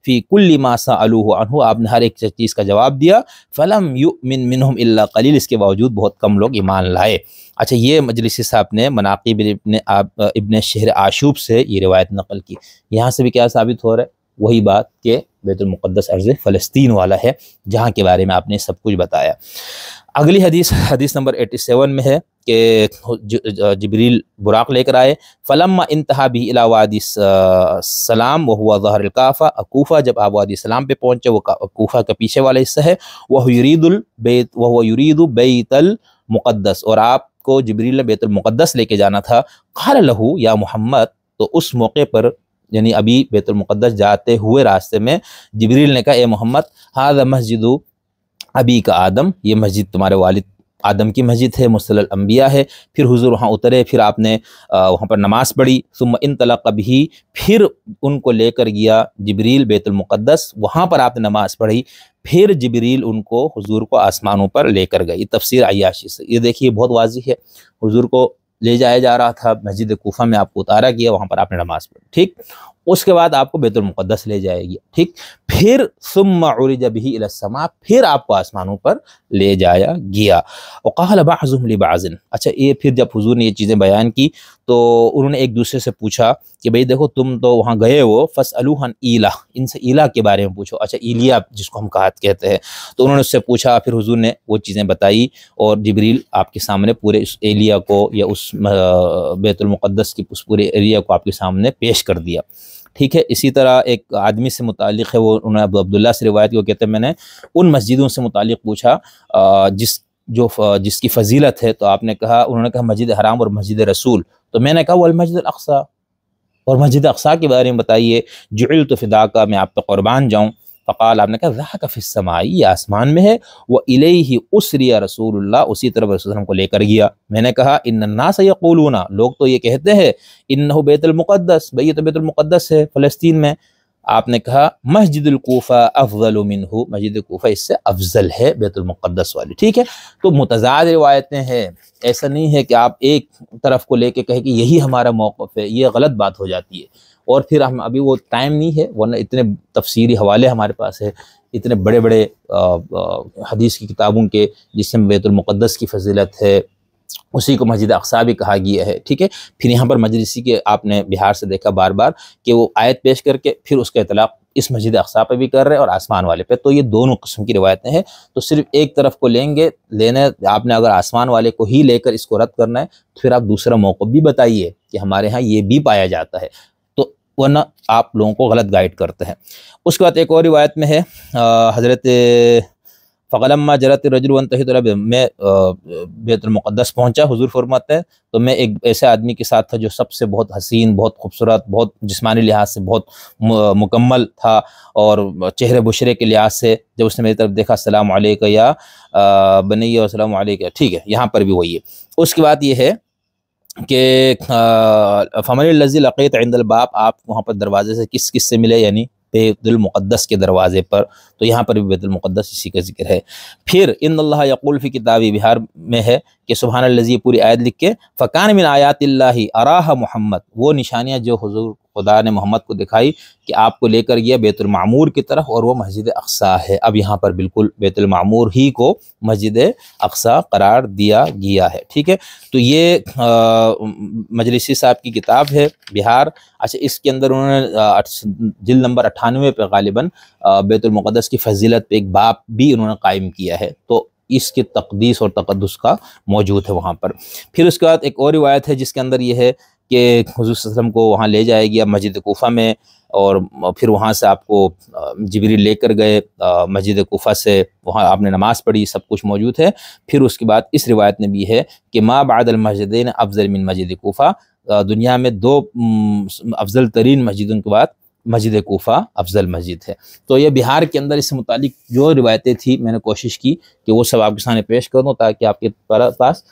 فی کل ما سألوہ عنہ، آپ نے ہر ایک چیز کا جواب دیا۔ فلم یؤمن منہم الا قلیل، اس کے باوجود بہت کم لوگ ایمان لائے۔ اچھا، یہ مجلسی صاحب نے مناقب ابن شہر آشوب سے یہ روایت نقل کی۔ یہاں سے بھی کیا ثابت ہو رہا ہے؟ وہی بات کہ بیت المقدس ارض فلسطین والا ہے، جہاں کے بارے میں آپ نے سب کچھ بتایا۔ اگلی حدیث نمبر 87 میں ہے کہ جبریل براق لے کر آئے، فلما انتہا بھی الی وادی السلام وہو ظہر الکافہ، کوفہ، جب آپ وادی السلام پہ پہنچے، وہ کوفہ کا پیچھے والا حصہ ہے، وہو یرید بیت المقدس، اور آپ کو جبریل نے بیت المقدس لے کے جانا تھا۔ قال لہ یا محمد، تو اس موقع پر یعنی ابھی بیت المقدس جاتے ہوئے راستے میں جبریل نے کہا اے محمد ھذا مسجد ابی کا آدم، یہ مسجد تمہارے والد آدم کی مسجد ہے، مصلی الانبیاء ہے۔ پھر حضور وہاں اترے، پھر آپ نے وہاں پر نماز پڑھی، ثم انطلق بہ، پھر ان کو لے کر گیا جبریل بیت المقدس، وہاں پر آپ نے نماز پڑھی، پھر جبریل ان کو حضور کو آسمانوں پر لے کر گئی۔ تفسیر عیاشی سے یہ دیکھیے بہت واضح ہے، حضور کو لے جایا جا رہا تھا، مسجد کوفہ میں آپ کو اتارا گیا، وہاں پر آپ نے نماز پڑھی، ٹھیک، اس کے بعد آپ کو بیت المقدس لے جائے گی، ٹھیک، پھر ثم عرج بہ الی السماء، پھر آپ کو آسمانوں پر لے جایا گیا۔ وقال بعضهم لبعض، اچھا یہ پھر جب حضور نے یہ چیزیں بیان کی تو انہوں نے ایک دوسرے سے پوچھا کہ بھئی دیکھو تم تو وہاں گئے ہو، فاسألوہ عن ایلہ، ان سے ایلہ کے بارے میں پوچھو، اچھا ایلیا جس کو ہم کہات کہتے ہیں، تو انہوں نے اس سے پوچھا، پھر حضور نے وہ چیزیں بتائی، اور جبریل آپ کے سامنے پورے اس ایلیا کو یا اس بیت المقدس کی اس پورے ایریا کو آپ کے سامنے پیش کر دیا، ٹھیک ہے۔ اسی طرح ایک آدمی سے متعلق ہے، وہ انہوں نے ابو عبداللہ سے روایت کو کہتے ہیں میں نے ان مسجدوں سے متعلق پوچھا جس کی فضیلت ہے، تو آپ نے کہا، انہوں نے کہا مسجد حرام اور مسجد رسول، تو میں نے کہا والمسجد الاقصی، اور مسجد اقصی کے بارے میں بتائیے، جعلت فداک، میں آپ پہ قربان جاؤں۔ فقال، آپ نے کہا ذاک فی السماء، یہ آسمان میں ہے، وإلیہ اسری رسول اللہ، اسی طرف رسول اللہ علیہ وسلم کو لے کر گیا۔ میں نے کہا ان الناس یقولون، لوگ تو یہ کہتے ہیں انہ بیت المقدس، بھئی یہ تو بیت المقدس ہے فلسطین میں۔ آپ نے کہا مسجد الکوفہ افضل منہ، مسجد کوفہ اس سے افضل ہے بیت المقدس والی، ٹھیک ہے۔ تو متضاد روایتیں ہیں، ایسا نہیں ہے کہ آپ ایک طرف کو لے کے کہیں کہ یہی ہمارا موقف ہے، یہ غلط بات ہو جاتی ہے۔ اور پھر ہم ابھی وہ ٹائم نہیں ہے، ورنہ اتنے تفسیری حوالے ہمارے پاس ہے، اتنے بڑے بڑے حدیث کی کتابوں کے، جس میں بیت المقدس کی فضیلت ہے، اسی کو مسجد اقصی بھی کہا گیا ہے، ٹھیک ہے۔ پھر یہاں پر مجلسی کے آپ نے بہار سے دیکھا بار بار کہ وہ آیت پیش کر کے پھر اس کا اطلاق اس مسجد اقصی پہ بھی کر رہے ہیں اور آسمان والے پہ، تو یہ دونوں قسم کی روایتیں ہیں۔ تو صرف ایک طرف کو لیں گے، آپ نے اگر آسمان والے کو ہی لے کر اس کو رد کرنا ہے تو پھر آپ دوسرا موقع بھی بتائیے کہ ہمارے ہاں یہ بھی پایا جاتا ہے، تو ورنہ آپ لوگوں کو غلط گائیڈ کرتے ہیں۔ اس کے بعد ایک اور روایت میں ہے حضرت فَلَمَّا جَرَتِ الرَّجُلُ وَانْتَهَتْ الْأَرْضُ، میں بیت المقدس پہنچا، حضور فرماتے ہیں تو میں ایک ایسے آدمی کے ساتھ تھا جو سب سے بہت حسین، بہت خوبصورت، بہت جسمانی لحاظ سے بہت مکمل تھا، اور چہرے بشرے کے لحاظ سے جب اس نے میری طرف دیکھا، السلام علیکم یا بنی السلام علیکم، ٹھیک ہے، یہاں پر بھی وہی ہے۔ اس کے بعد یہ ہے کہ فَمَنِ الَّذِي لَقِيتَ عِنْدَ الْبَابِ، آپ وہاں پر دروازے سے کس کس سے ملے، یعنی بیت المقدس کے دروازے پر، تو یہاں پر بھی بیت المقدس اسی کا ذکر ہے۔ پھر ان اللہ یقول فی کتابی، بہار میں ہے کہ سبحان الذی، پوری آیت لکھ کے، فکان من آیات اللہ اراہ محمد، وہ نشانیاں جو حضور خدا نے محمد کو دکھائی کہ آپ کو لے کر گیا بیت المعمور کی طرف، اور وہ مسجد اقصیٰ ہے۔ اب یہاں پر بالکل بیت المعمور ہی کو مسجد اقصیٰ قرار دیا گیا ہے، ٹھیک ہے۔ تو یہ مجلسی صاحب کی کتاب ہے بہار۔ اچھا، اس کے اندر انہوں نے جلد نمبر 98 پہ غالباً بیت المقدس کی فضیلت پہ ایک باب بھی انہوں نے قائم کیا ہے، تو اس کے تقدیس اور تقدس کا موجود ہے وہاں پر۔ پھر اس کے بعد ایک اور روایت ہے جس کے اندر یہ ہے کہ حضور صلی اللہ علیہ وسلم کو وہاں لے جایا گیا مسجد کوفہ میں، اور پھر وہاں سے آپ کو جبریل لے کر گئے مسجد کوفہ سے، وہاں آپ نے نماز پڑھی، سب کچھ موجود ہے۔ پھر اس کے بعد اس روایت میں بھی ہے کہ ما بعد المسجدین افضل من مسجد کوفہ، دنیا میں دو افضل ترین مسجدوں کے بعد مسجد کوفہ افضل مسجد ہے۔ تو یہ بہار کے اندر اس سے متعلق جو روایتیں تھیں، میں نے کوشش کی کہ وہ سب آپ کے سامنے پیش کر دوں، تاکہ آپ کے پاس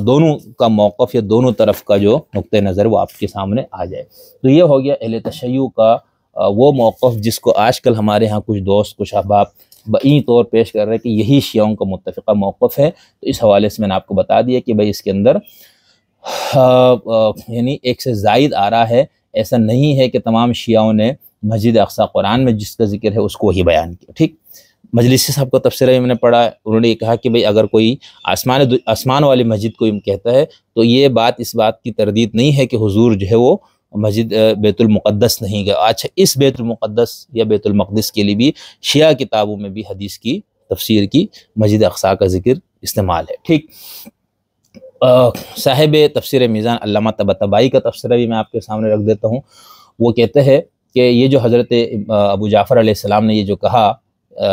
دونوں کا موقف یا دونوں طرف کا جو نقطہ نظر وہ آپ کے سامنے آ جائے۔ تو یہ ہو گیا اہل تشیع کا وہ موقف جس کو آج کل ہمارے ہاں کچھ دوست، کچھ احباب بئی طور پیش کر رہے ہیں کہ یہی شیعوں کا متفقہ موقف ہے۔ تو اس حوالے سے میں نے آپ کو بتا دیا کہ بھائی اس کے اندر یعنی ایک سے زائد آ رہا ہے، ایسا نہیں ہے کہ تمام شیعوں نے مسجد اقصیٰ قرآن میں جس کا ذکر ہے اس کو ہی بیان کیا، ٹھیک۔ مجلسی صاحب کا تفسیرہ بھی میں نے پڑھا، انہوں نے یہ کہا کہ بھئی اگر کوئی آسمان والی مسجد کو کہتا ہے تو یہ بات اس بات کی تردید نہیں ہے کہ حضور جو ہے وہ مسجد بیت المقدس نہیں گیا۔ اچھا، اس بیت المقدس یا بیت المقدس کے لیے بھی شیعہ کتابوں میں بھی حدیث کی تفسیر کی مسجد اقصیٰ کا ذکر استعمال ہے، ٹھیک۔ صاحب تفسیر میزان علامہ طباطبائی کا تفسیرہ بھی میں آپ کے سامنے رکھ دیتا ہوں۔ وہ کہتے ہیں کہ یہ جو حضرت ابو جعفر علیہ السلام نے یہ جو کہا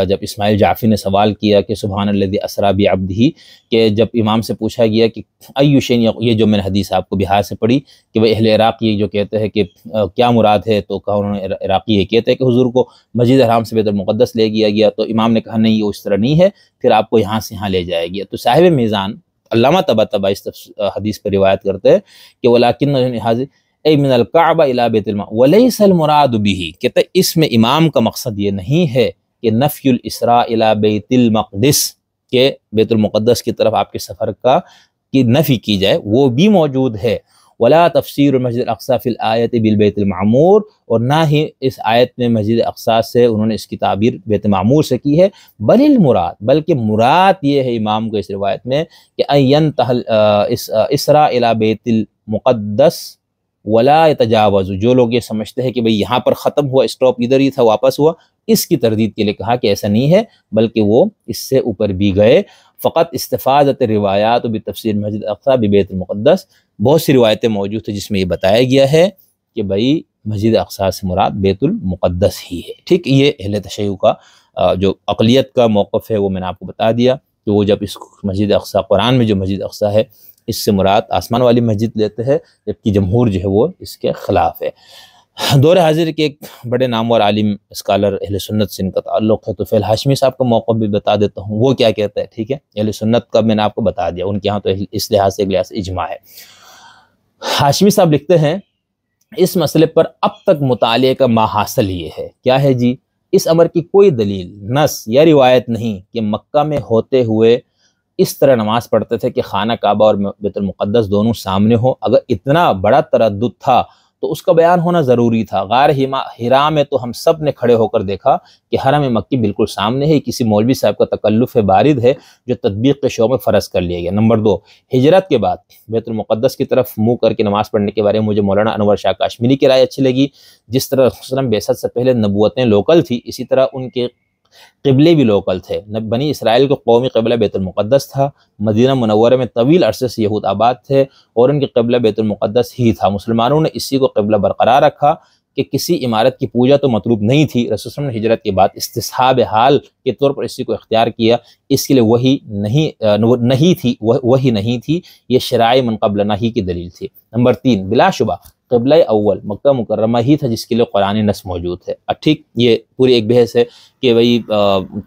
جب اسماعیل جعفری نے سوال کیا کہ سبحان الذی اسریٰ بعبدہ، کہ جب امام سے پوچھا گیا کہ ای شیء، یہ جو میں نے حدیث آپ کو بہار سے پڑھی کہ وہ اہل عراق یہ جو کہتے ہیں کہ کیا مراد ہے، تو کہا انہوں نے عراقی یہ کہتے ہیں کہ حضور کو مسجد حرام سے بیت المقدس لے گیا گیا، تو امام نے کہا نہیں، یہ اس طرح نہیں ہے، پھر آپ کو یہاں سے یہاں لے جایا گیا۔ تو صاحب میزان علامہ طباطبائی اس حدیث پر روایت کرتے ہیں کہ ولیکن حاضر ای من الکعبہ الی بیت المقدس ولیس المراد بہ، کہتے ہیں اس میں امام کا مقصد یہ نہیں ہے کہ نفی الاسراء الی بیت المقدس، کہ بیت المقدس کی طرف آپ کے سفر کی نفی کی جائے، وہ بھی موجود ہے۔ ولا تفسیر المسجد الاقصیٰ فی الآیت بالبیت المعمور، اور نہ ہی اس آیت میں مسجد اقصیٰ سے انہوں نے اس کی تعبیر بیت معمور سے کی ہے، بل المراد، بلکہ مراد یہ ہے امام کو اس روایت میں کہ ان ینتہی اسراء الی بیت المقدس ولا یتجاوز، جو لوگ یہ سمجھتے ہیں کہ بھئی یہاں پر ختم ہوا، اسٹاپ ادھر ہی تھا، واپس ہوا، اس کی تردید کے لیے کہا کہ ایسا نہیں ہے، بلکہ وہ اس سے اوپر بھی گئے۔ فقط استفادت روایات بتفسیر مسجد اقصیٰ ببیت المقدس، بہت سی روایتیں موجود ہیں جس میں یہ بتایا گیا ہے کہ بھئی مسجد اقصیٰ سے مراد بیت المقدس ہی ہے، ٹھیک۔ یہ اہل تشیع کا جو اقلیت کا موقف ہے وہ میں نے آپ کو بتا دیا کہ وہ جب اس مسجد اقصیٰ، قرآن میں جو مسجد اقصیٰ ہے اس سے مراد آسمان والی مسجد لیتے ہیں، جبکہ جمہور جو ہے وہ اس کے خلاف ہے۔ دور حاضر کے ایک بڑے نامور عالم اسکالر اہل سنت سے ان کا تعلق ہے، تو فیل ہاشمی صاحب کا موقف بھی بتا دیتا ہوں، وہ کیا کہتا ہے، ٹھیک ہے۔ اہل سنت کا میں نے آپ کو بتا دیا، ان کے ہاں تو اس لحاظ سے ایک لحاظ سے اجماع ہے۔ ہاشمی صاحب لکھتے ہیں اس مسئلے پر اب تک مطالعے کا ماحصل یہ ہے، کیا ہے جی، اس امر کی کوئی دلیل، نص یا روایت نہیں کہ مکہ میں ہوتے ہوئے اس طرح نماز پڑھتے تھے کہ خانہ کعبہ اور بیت المقدس دونوں سامنے ہو۔ اگر اتنا بڑا تردد تھا تو اس کا بیان ہونا ضروری تھا۔ غار حرا میں تو ہم سب نے کھڑے ہو کر دیکھا کہ حرم مکی بالکل سامنے ہے، کسی مولوی صاحب کا تکلف بارد ہے جو تطبیق کے شعبے میں فرض کر لیا گیا۔ نمبر 2، ہجرت کے بعد بیت المقدس کی طرف منہ کر کے نماز پڑھنے کے بارے میں مجھے مولانا انور شاہ کاشمیری کی رائے اچھی لگی۔ جس طرح وسلم بعثت سے پہلے نبوتیں لوکل تھی، اسی طرح ان کے قبلے بھی لوکل تھے۔ بنی اسرائیل کو قومی قبلہ بیت المقدس تھا، مدینہ منورہ میں طویل عرصے سے یہود آباد تھے اور ان کے قبلہ بیت المقدس ہی تھا۔ مسلمانوں نے اسی کو قبلہ برقرار رکھا کہ کسی عمارت کی پوجا تو مطلوب نہیں تھی، رسول صلی اللہ علیہ وسلم نے ہجرت کے بعد استصحاب حال کے طور پر اسی کو اختیار کیا، اس کے لیے وہی نہیں تھی، یہ شرائع من قبلنا ہی کی دلیل تھی۔ نمبر 3، بلا شبہ قبلہ اول مکہ مکرمہ ہی تھا جس کے لیے قرآن نص موجود ہے۔ ٹھیک، یہ پوری ایک بحث ہے کہ بھئی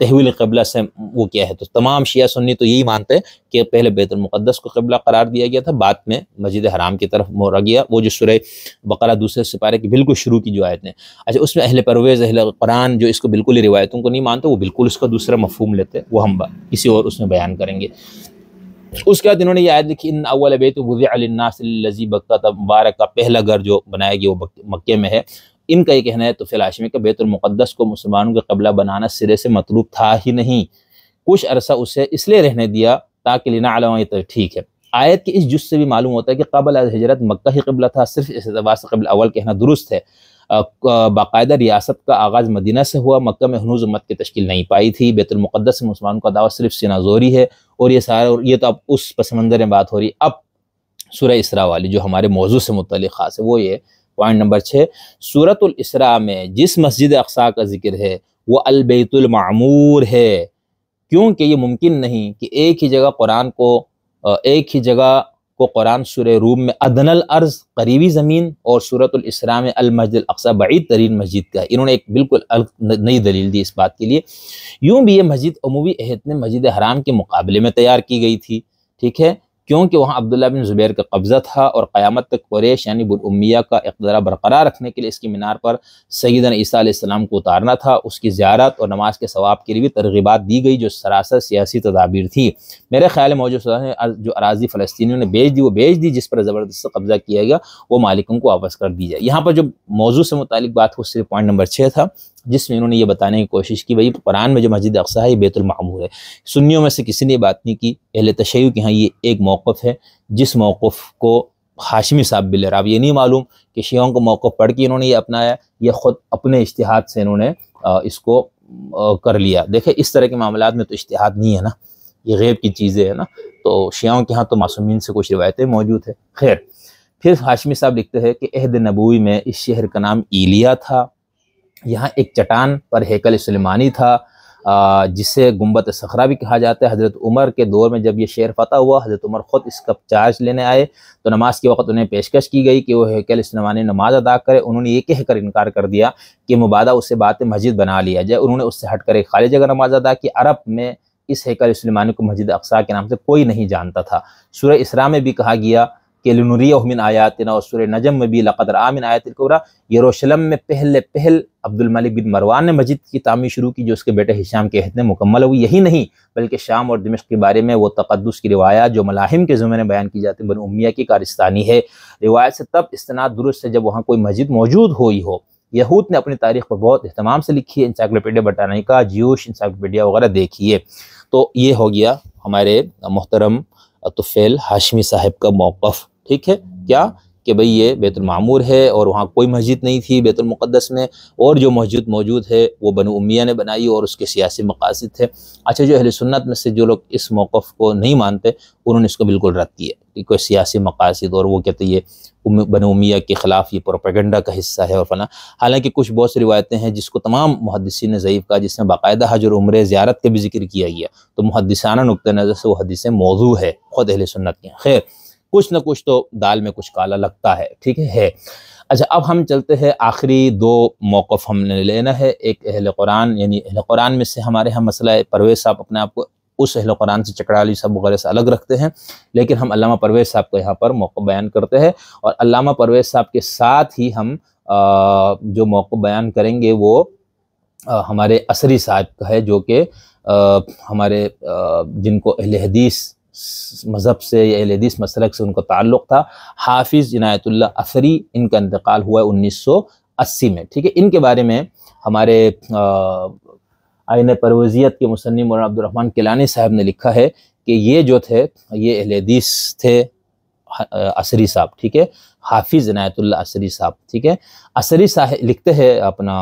تحویل قبلہ سے وہ کیا ہے، تو تمام شیعہ سنی تو یہی مانتے ہیں کہ پہلے بیت المقدس کو قبلہ قرار دیا گیا تھا، بعد میں مسجد حرام کی طرف موڑا گیا۔ وہ جو سورہ بقرہ دوسرے سپارے کی بالکل شروع کی جو آیتیں، اچھا اس میں اہل پرویز اہل قرآن جو اس کو بالکل ہی روایتوں کو نہیں مانتے، وہ بالکل اس کا دوسرا مفہوم لیتے، وہ ہم کسی اور اس میں بیان کریں گے۔ اس کے بعد انہوں نے یہ آیت لکھی، ان اول بیت وضع للناس الذی بکۃ مبارک، پہلا گھر جو بنایا گیا وہ مکے میں ہے۔ ان کا یہ کہنا ہے طفیل ہاشمی کہ بیت المقدس کو مسلمانوں کا قبلہ بنانا سرے سے مطلوب تھا ہی نہیں، کچھ عرصہ اسے اس لیے رہنے دیا تاکہ لنعلم، یہ ٹھیک ہے۔ آیت کے اس جز سے بھی معلوم ہوتا ہے کہ قبل از ہجرت مکہ ہی قبلہ تھا، صرف اس اعتبار سے قبل اول کہنا درست ہے۔ باقاعدہ ریاست کا آغاز مدینہ سے ہوا، مکہ میں ہنوز امت کی تشکیل نہیں پائی تھی، بیت المقدس سے مسلمانوں کا دعویٰ صرف سینہ زوری ہے، اور یہ سارا، یہ تو اب اس پس منظر میں بات ہو رہی۔ اب سورہ اسراء والی جو ہمارے موضوع سے متعلق خاص ہے وہ یہ پوائنٹ نمبر 6، سورۃ الاسراء میں جس مسجد اقصیٰ کا ذکر ہے وہ البیت المعمور ہے، کیونکہ یہ ممکن نہیں کہ ایک ہی جگہ کو قرآن سورہ روم میں ادنی الارض قریبی زمین اور سورۃ الاسراء میں المسجد الاقصی بعید ترین مسجد کا ہے۔ انہوں نے ایک بالکل نئی دلیل دی اس بات کے لیے۔ یوں بھی یہ مسجد عموی عہد میں مسجد حرام کے مقابلے میں تیار کی گئی تھی، ٹھیک ہے، کیونکہ وہاں عبداللہ بن زبیر کا قبضہ تھا، اور قیامت تک قریش یعنی بن امیہ کا اقتدار برقرار رکھنے کے لیے اس کی مینار پر سیدنا عیسیٰ علیہ السلام کو اتارنا تھا۔ اس کی زیارت اور نماز کے ثواب کے لیے بھی ترغیبات دی گئی جو سراسر سیاسی تدابیر تھی۔ میرے خیال میں موجود جو اراضی فلسطینیوں نے وہ بیچ دی، جس پر زبردست قبضہ کیا گیا، وہ مالکوں کو واپس کر دی جائے۔ یہاں پر جو موضوع سے متعلق بات ہو صرف پوائنٹ نمبر 6 تھا، جس میں انہوں نے یہ بتانے کی کوشش کی بھئی قرآن میں جو مسجد اقصیٰ ہے یہ بیت المعمور ہے۔ سنیوں میں سے کسی نے یہ بات نہیں کی، اہل تشیع کے ہاں یہ ایک موقف ہے جس موقف کو ہاشمی صاحب بھی لے رہا۔ اب یہ نہیں معلوم کہ شیعوں کو موقف پڑھ کے انہوں نے یہ اپنایا یا خود اپنے اجتہاد سے انہوں نے اس کو کر لیا۔ دیکھیں اس طرح کے معاملات میں تو اجتہاد نہیں ہے نا، یہ غیب کی چیزیں ہیں نا، تو شیعوں کے ہاں تو معصومین سے کچھ روایتیں موجود ہیں۔ خیر، پھر ہاشمی صاحب لکھتے ہیں کہ عہد نبوی میں اس شہر کا نام ایلیا تھا، یہاں ایک چٹان پر ہیکل سلیمانی تھا جسے گنبد صخرہ بھی کہا جاتا ہے۔ حضرت عمر کے دور میں جب یہ شہر فتح ہوا، حضرت عمر خود اس کا چارج لینے آئے تو نماز کے وقت انہیں پیشکش کی گئی کہ وہ ہیکل سلیمانی نماز ادا کرے۔ انہوں نے یہ کہہ کر انکار کر دیا کہ مبادہ اسے بات مسجد بنا لیا جائے۔ انہوں نے اس سے ہٹ کر ایک خالی جگہ نماز ادا کی۔ عرب میں اس ہیکل سلیمانی کو مسجد اقصیٰ کے نام سے کوئی نہیں جانتا تھا۔ سورہ اسراء میں بھی کہا گیا کہ لنریہ من آیاتنا، اور سورہ نجم میں بھی لقد رأى من آیات الکبریٰ۔ یروشلم میں پہل عبد الملک بن مروان نے مسجد کی تعمیر شروع کی جو اس کے بیٹے ہشام کے عہد میں مکمل ہوئی۔ یہی نہیں بلکہ شام اور دمشق کے بارے میں وہ تقدس کی روایات جو ملاحم کے زمانے میں بیان کی جاتی بن امیہ کی کارستانی ہے۔ روایت سے تب استناد درست ہے جب وہاں کوئی مسجد موجود ہوئی ہو۔ یہود نے اپنی تاریخ پر بہت اہتمام سے لکھی ہے، انسائکلوپیڈیا برٹانیکا، جیوش انسائکلوپیڈیا وغیرہ دیکھیے۔ تو یہ ہو گیا ہمارے محترم طفیل ہاشمی صاحب کا موقف، ٹھیک ہے، کیا کہ بھئی یہ بیت المعمور ہے اور وہاں کوئی مسجد نہیں تھی بیت المقدس میں، اور جو مسجد موجود ہے وہ بنو امیہ نے بنائی اور اس کے سیاسی مقاصد تھے۔ اچھا، جو اہل سنت میں سے جو لوگ اس موقف کو نہیں مانتے انہوں نے اس کو بالکل رد کیا کہ کوئی سیاسی مقاصد، اور وہ کہتے یہ بنو امیہ کے خلاف یہ پروپیگنڈا کا حصہ ہے اور فلاں۔ حالانکہ کچھ بہت سی روایتیں ہیں جس کو تمام محدثین نے ضعیف کہا، جس میں باقاعدہ حج اور عمرہ زیارت کا بھی ذکر کیا گیا، تو محدثانہ نقطہ نظر سے وہ حدیثیں موضوع ہے خود اہل سنت کے۔ خیر، کچھ نہ کچھ تو دال میں کچھ کالا لگتا ہے، ٹھیک ہے۔ اچھا، اب ہم چلتے ہیں آخری 2 موقف ہم نے لینا ہے۔ ایک اہل قرآن، یعنی اہل قرآن میں سے ہمارے ہم مسئلہ پرویز صاحب اپنے آپ کو اس اہل قرآن سے چکرالی صاحب وغیرہ سے الگ رکھتے ہیں، لیکن ہم علامہ پرویز صاحب کو یہاں پر موقف بیان کرتے ہیں، اور علامہ پرویز صاحب کے ساتھ ہی ہم جو موقف بیان کریں گے وہ ہمارے عصری صاحب کا ہے، جو کہ ہمارے جن کو اہل حدیث مذہب سے یا اہل حدیث مسلک سے ان کا تعلق تھا، حافظ عنایت اللہ اثری، ان کا انتقال ہوا ہے 1980 میں، ٹھیک ہے۔ ان کے بارے میں ہمارے آئین پرویزیت کے مصنف مولانا عبدالرحمن کیلانی صاحب نے لکھا ہے کہ یہ جو تھے یہ اہل حدیث تھے عصری صاحب، ٹھیک ہے۔ حافظ عنایت اللہ عصری صاحب، ٹھیک ہے، عصری صاحب لکھتے ہیں اپنا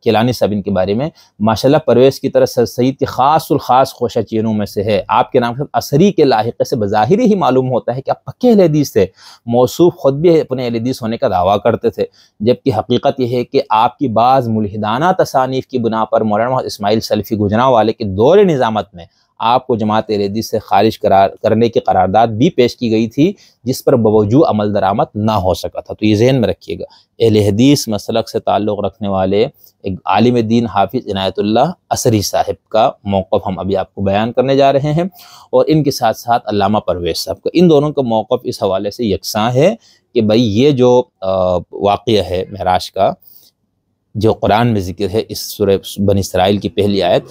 کیلانی صاحب ان کے بارے میں، ماشاءاللہ پرویز کی طرح سر سید کے خاص الخاص خوشہ چینوں میں سے ہے۔ آپ کے نام کے ساتھ عصری کے لاحقے سے بظاہر ہی معلوم ہوتا ہے کہ آپ پکے اہل حدیث تھے، موصوف خود بھی اپنے اہل حدیث ہونے کا دعویٰ کرتے تھے، جبکہ حقیقت یہ ہے کہ آپ کی بعض ملحدانہ تصانیف کی بنا پر مولانا محمد اسماعیل سلفی گوجرانوالے کے دور نظامت میں آپ کو جماعت اہل حدیث سے خارج کرنے کی قرارداد بھی پیش کی گئی تھی، جس پر بوجود عمل درآمد نہ ہو سکا تھا۔ تو یہ ذہن میں رکھیے گا، اہل حدیث مسلک سے تعلق رکھنے والے ایک عالم دین حافظ عنایت اللہ عصری صاحب کا موقف ہم ابھی آپ کو بیان کرنے جا رہے ہیں، اور ان کے ساتھ ساتھ علامہ پرویز صاحب کا، ان دونوں کا موقف اس حوالے سے یکساں ہے کہ بھائی یہ جو واقعہ ہے معراج کا، جو قرآن میں ذکر ہے اس سورہ بنی اسرائیل کی پہلی آیت،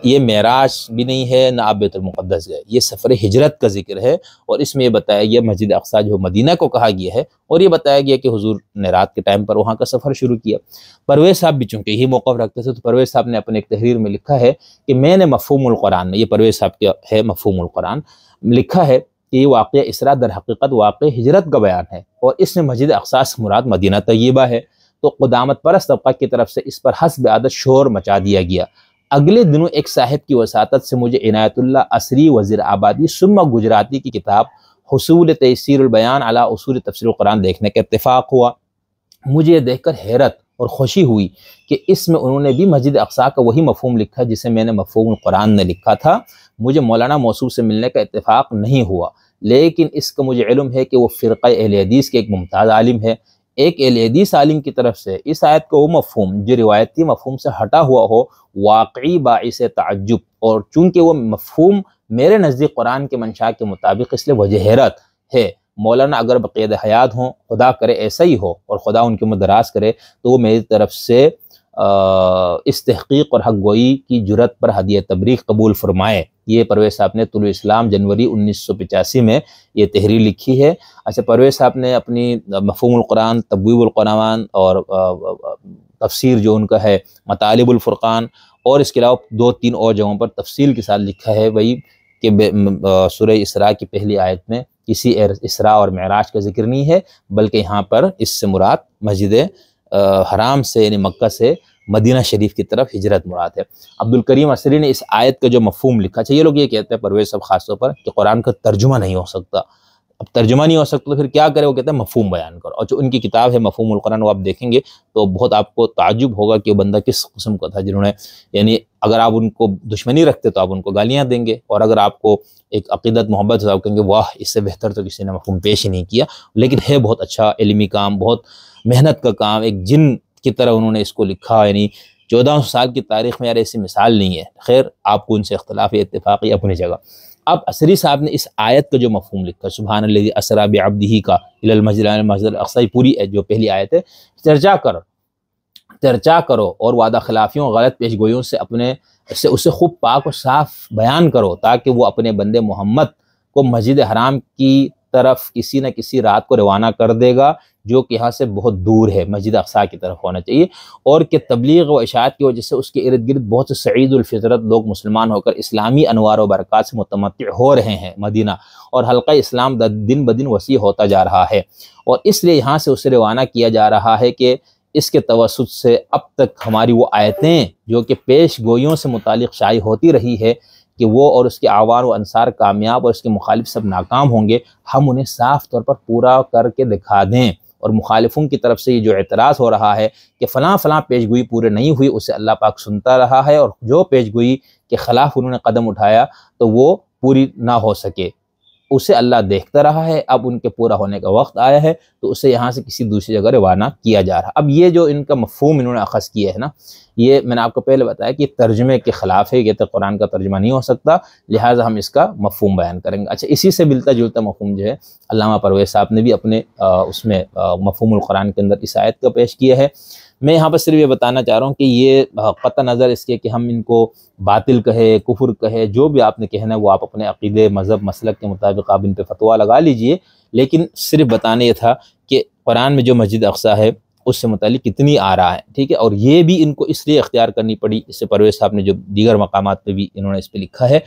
یہ معراج بھی نہیں ہے، نہ آپ بیت المقدس گئے، یہ سفر ہجرت کا ذکر ہے، اور اس میں یہ بتایا گیا مسجد اقصیٰ جو مدینہ کو کہا گیا ہے، اور یہ بتایا گیا کہ حضور نے رات کے ٹائم پر وہاں کا سفر شروع کیا۔ پرویز صاحب بھی چونکہ یہی موقف رکھتے تھے، تو پرویز صاحب نے اپنے ایک تحریر میں لکھا ہے کہ میں نے مفہوم القرآن میں، یہ پرویز صاحب کا ہے مفہوم القرآن، لکھا ہے کہ یہ واقعہ اسراء در حقیقت واقع ہجرت کا بیان ہے، اور اس میں مسجد اقصیٰ سے مراد مدینہ طیبہ ہے، تو قدامت پرست طبقہ کی طرف سے اس پر حسب عادت شور مچا دیا گیا۔ اگلے دنوں ایک صاحب کی وساطت سے مجھے عنایت اللہ عصری وزیر آبادی ثم گجراتی کی کتاب حصول تیسیر البیان علی اصول تفسیر القرآن دیکھنے کا اتفاق ہوا۔ مجھے یہ دیکھ کر حیرت اور خوشی ہوئی کہ اس میں انہوں نے بھی مسجد اقصیٰ کا وہی مفہوم لکھا جسے میں نے مفہوم القرآن نے لکھا تھا۔ مجھے مولانا موصوف سے ملنے کا اتفاق نہیں ہوا، لیکن اس کا مجھے علم ہے کہ وہ فرقہ اہل حدیث کے ایک ممتاز عالم ہے۔ ایک اہل حدیث عالم کی طرف سے اس آیت کو وہ مفہوم جو روایتی مفہوم سے ہٹا ہوا ہو واقعی باعث تعجب، اور چونکہ وہ مفہوم میرے نزدیک قرآن کے منشاء کے مطابق اس لیے وجہ حیرت ہے۔ مولانا اگر بقید حیات ہوں، خدا کرے ایسا ہی ہو اور خدا ان کی عمر دراز کرے، تو وہ میری طرف سے اس تحقیق اور حق گوئی کی جرت پر ہدیہ تبریک قبول فرمائے۔ یہ پرویز صاحب نے طلوع اسلام جنوری 1985 میں یہ تحریر لکھی ہے۔ اچھا، پرویز صاحب نے اپنی مفہوم القرآن، تبویب القرآن اور تفسیر جو ان کا ہے مطالب الفرقان، اور اس کے علاوہ 2-3 اور جگہوں پر تفصیل کے ساتھ لکھا ہے بھائی کہ سورہ اسراء کی پہلی آیت میں کسی اسراء اور معراج کا ذکر نہیں ہے، بلکہ یہاں پر اس سے مراد مسجد حرام سے یعنی مکہ سے مدینہ شریف کی طرف ہجرت مراد ہے۔ عبدالکریم عصری نے اس آیت کا جو مفہوم لکھا، یہ لوگ یہ کہتے ہیں پرویز صاحب خاص طور پر کہ قرآن کا ترجمہ نہیں ہو سکتا، اب ترجمہ نہیں ہو سکتا تو پھر کیا کرے، وہ کہتے ہیں مفہوم بیان کرو، اور جو ان کی کتاب ہے مفہوم القرآن وہ آپ دیکھیں گے تو بہت آپ کو تعجب ہوگا کہ وہ بندہ کس قسم کا تھا، جنہوں نے یعنی اگر آپ ان کو دشمنی رکھتے تو آپ ان کو گالیاں دیں گے، اور اگر آپ کو ایک عقیدت محبت ہے تو آپ کہیں گے واہ اس سے بہتر تو کسی نے مفہوم پیش ہی نہیں کیا، لیکن ہے بہت اچھا علمی کام، بہت محنت کا کام، ایک جن کی طرح انہوں نے اس کو لکھا، یعنی 1400 سال کی تاریخ میں یار ایسی مثال نہیں ہے۔ خیر آپ کو ان سے اختلاف اتفاقی اپنی جگہ۔ اب عصری صاحب نے اس آیت کا جو مفہوم لکھا سبحان الذی اسری بعبدہ کا الی المسجد الاقصی، پوری جو پہلی آیت ہے، چرچا کرو اور وعدہ خلافیوں غلط پیش گوئیوں سے اسے خوب پاک و صاف بیان کرو، تاکہ وہ اپنے بندے محمد کو مسجد حرام کی طرف کسی نہ کسی رات کو روانہ کر دے گا، جو کہ یہاں سے بہت دور ہے، مسجد اقصیٰ کی طرف ہونا چاہیے، اور کہ تبلیغ و اشاعت کی وجہ سے اس کے ارد گرد بہت سے سعید الفطرت لوگ مسلمان ہو کر اسلامی انوار و برکات سے متمتع ہو رہے ہیں مدینہ، اور حلقہ اسلام دن بدن وسیع ہوتا جا رہا ہے، اور اس لیے یہاں سے اسے روانہ کیا جا رہا ہے کہ اس کے توسط سے اب تک ہماری وہ آیتیں جو کہ پیش گوئیوں سے متعلق شائع ہوتی رہی ہے کہ وہ اور اس کے اعوان و انصار کامیاب اور اس کے مخالف سب ناکام ہوں گے، ہم انہیں صاف طور پر پورا کر کے دکھا دیں، اور مخالفوں کی طرف سے یہ جو اعتراض ہو رہا ہے کہ فلاں فلاں پیش گوئی پورے نہیں ہوئی، اسے اللہ پاک سنتا رہا ہے، اور جو پیش گوئی کے خلاف انہوں نے قدم اٹھایا تو وہ پوری نہ ہو سکے، اسے اللہ دیکھتا رہا ہے، اب ان کے پورا ہونے کا وقت آیا ہے تو اسے یہاں سے کسی دوسری جگہ روانہ کیا جا رہا۔ اب یہ جو ان کا مفہوم انہوں نے اخذ کیا ہے نا، یہ میں نے آپ کو پہلے بتایا کہ ترجمے کے خلاف ہے، یہ تو قرآن کا ترجمہ نہیں ہو سکتا، لہٰذا ہم اس کا مفہوم بیان کریں گے۔ اچھا، اسی سے ملتا جلتا مفہوم جو ہے علامہ پرویز صاحب نے بھی اپنے اس میں مفہوم القرآن کے اندر اس آیت کا پیش کیا ہے۔ میں یہاں پر صرف یہ بتانا چاہ رہا ہوں کہ یہ قطع نظر اس کے کہ ہم ان کو باطل کہے، کفر کہے، جو بھی آپ نے کہنا ہے وہ آپ اپنے عقیدے، مذہب، مسلک کے مطابق آپ ان پہ فتویٰ لگا لیجئے، لیکن صرف بتانے یہ تھا کہ قرآن میں جو مسجد اقصیٰ ہے اس سے متعلق کتنی آ رہا ہے، ٹھیک ہے، اور یہ بھی ان کو اس لیے اختیار کرنی پڑی، اس سے پرویز صاحب نے جو دیگر مقامات پہ بھی انہوں نے اس پہ لکھا ہے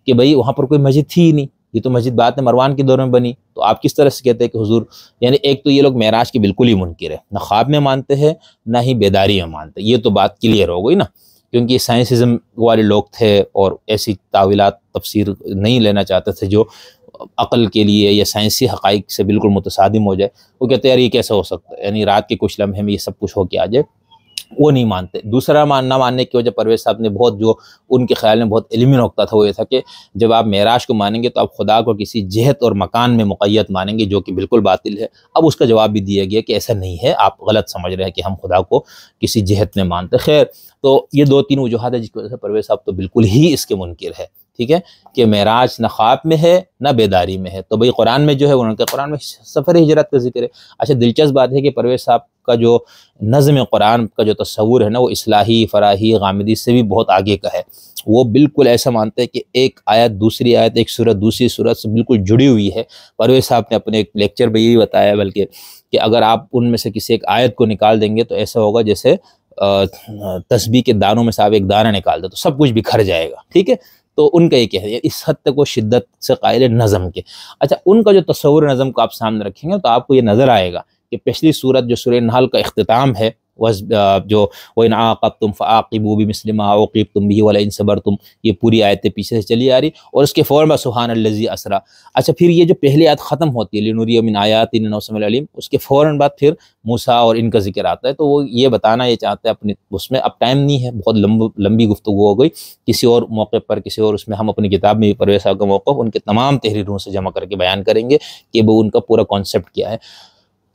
کہ بھئی وہاں پر کوئی مسجد تھی ہی نہیں، یہ تو مسجد بعد میں مروان کے دور میں بنی، تو آپ کس طرح سے کہتے ہیں کہ حضور، یعنی ایک تو یہ لوگ معراج کی بالکل ہی منکر ہے، نہ خواب میں مانتے ہیں نہ ہی بیداری میں مانتے، یہ تو بات کلیئر ہو گئی نا، کیونکہ سائنسزم والے لوگ تھے اور ایسی تعویلات تفسیر نہیں لینا چاہتے تھے جو عقل کے لیے یا سائنسی حقائق سے بالکل متصادم ہو جائے۔ وہ کہتے ہیں یار یہ کیسے ہو سکتا ہے، یعنی رات کے کچھ لمحے میں یہ سب کچھ ہو کے آ جائے، وہ نہیں مانتے۔ دوسرا نہ ماننے کی وجہ پرویز صاحب نے بہت، جو ان کے خیال میں بہت علمی نقطہ تھا، وہ یہ تھا کہ جب آپ معراج کو مانیں گے تو آپ خدا کو کسی جہت اور مکان میں مقید مانیں گے، جو کہ بالکل باطل ہے۔ اب اس کا جواب بھی دیا گیا کہ ایسا نہیں ہے، آپ غلط سمجھ رہے ہیں کہ ہم خدا کو کسی جہت میں مانتے۔ خیر، تو یہ دو تین وجوہات ہیں جس کی وجہ سے پرویز صاحب تو بالکل ہی اس کے منکر ہے، ٹھیک ہے، کہ معراج نہ خواب میں ہے نہ بیداری میں ہے۔ تو بھئی قرآن میں جو ہے، انہوں نے کہا قرآن میں سفر ہجرت کا ذکر ہے۔ اچھا، دلچسپ بات ہے کہ پرویز صاحب کا جو نظم قرآن کا جو تصور ہے نا، وہ اصلاحی، فراحی، غامدی سے بھی بہت آگے کا ہے۔ وہ بالکل ایسا مانتے ہیں کہ ایک آیت دوسری آیت، ایک سورت دوسری سورت سے بالکل جڑی ہوئی ہے۔ پرویز صاحب نے اپنے ایک لیکچر میں یہ بتایا بلکہ کہ اگر آپ ان میں سے کسی ایک آیت کو نکال دیں گے تو ایسا ہوگا جیسے تسبیح کے دانوں میں سے آپ ایک دانہ نکال دیں تو سب کچھ بکھر جائے گا، ٹھیک ہے۔ تو ان کا یہ کہہ ہے، اس حد تک وہ شدت سے قائل نظم کے۔ اچھا، ان کا جو تصور نظم کو آپ سامنے رکھیں گے تو آپ کو یہ نظر آئے گا کہ پچھلی سورت جو سورہ نحل کا اختتام ہے، جو وَإِنْ عَاقَبْتُمْ فَعَاقِبُوا بِمِثْلِ مَا عُوقِبْتُمْ بِهِ وَلَئِنْ صَبَرْتُمْ، یہ پوری آیتیں پیچھے سے چلی آ رہی، اور اس کے فوراً بعد سبحان الذی اسریٰ۔ اچھا، پھر یہ جو پہلی آیت ختم ہوتی ہے لِنُرِیَ مِنْ آیَاتِنَا إِنَّهُ سَمِيعٌ عَلِيمٌ، اس کے فوراً بعد پھر موسیٰ اور ان کا ذکر آتا ہے۔ تو وہ یہ بتانا یہ چاہتے ہیں اپنے اس میں، اب ٹائم نہیں ہے، بہت لمبی گفتگو ہو گئی، کسی اور موقع پر، کسی اور اس میں ہم اپنی کتاب میں پرویز صاحب کا موقف ان کے تمام تحریروں سے جمع کر کے بیان کریں گے کہ وہ ان کا پورا کانسیپٹ کیا ہے۔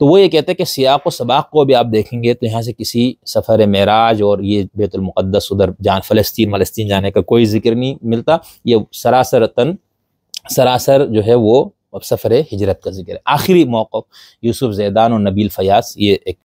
تو وہ یہ کہتے ہیں کہ سیاق و سباق کو بھی آپ دیکھیں گے تو یہاں سے کسی سفر معراج اور یہ بیت المقدس ادھر فلسطین جانے کا کوئی ذکر نہیں ملتا، یہ سراسر جو ہے وہ سفر ہجرت کا ذکر ہے۔ آخری موقف یوسف زیدان اور نبیل فیاض، یہ ایک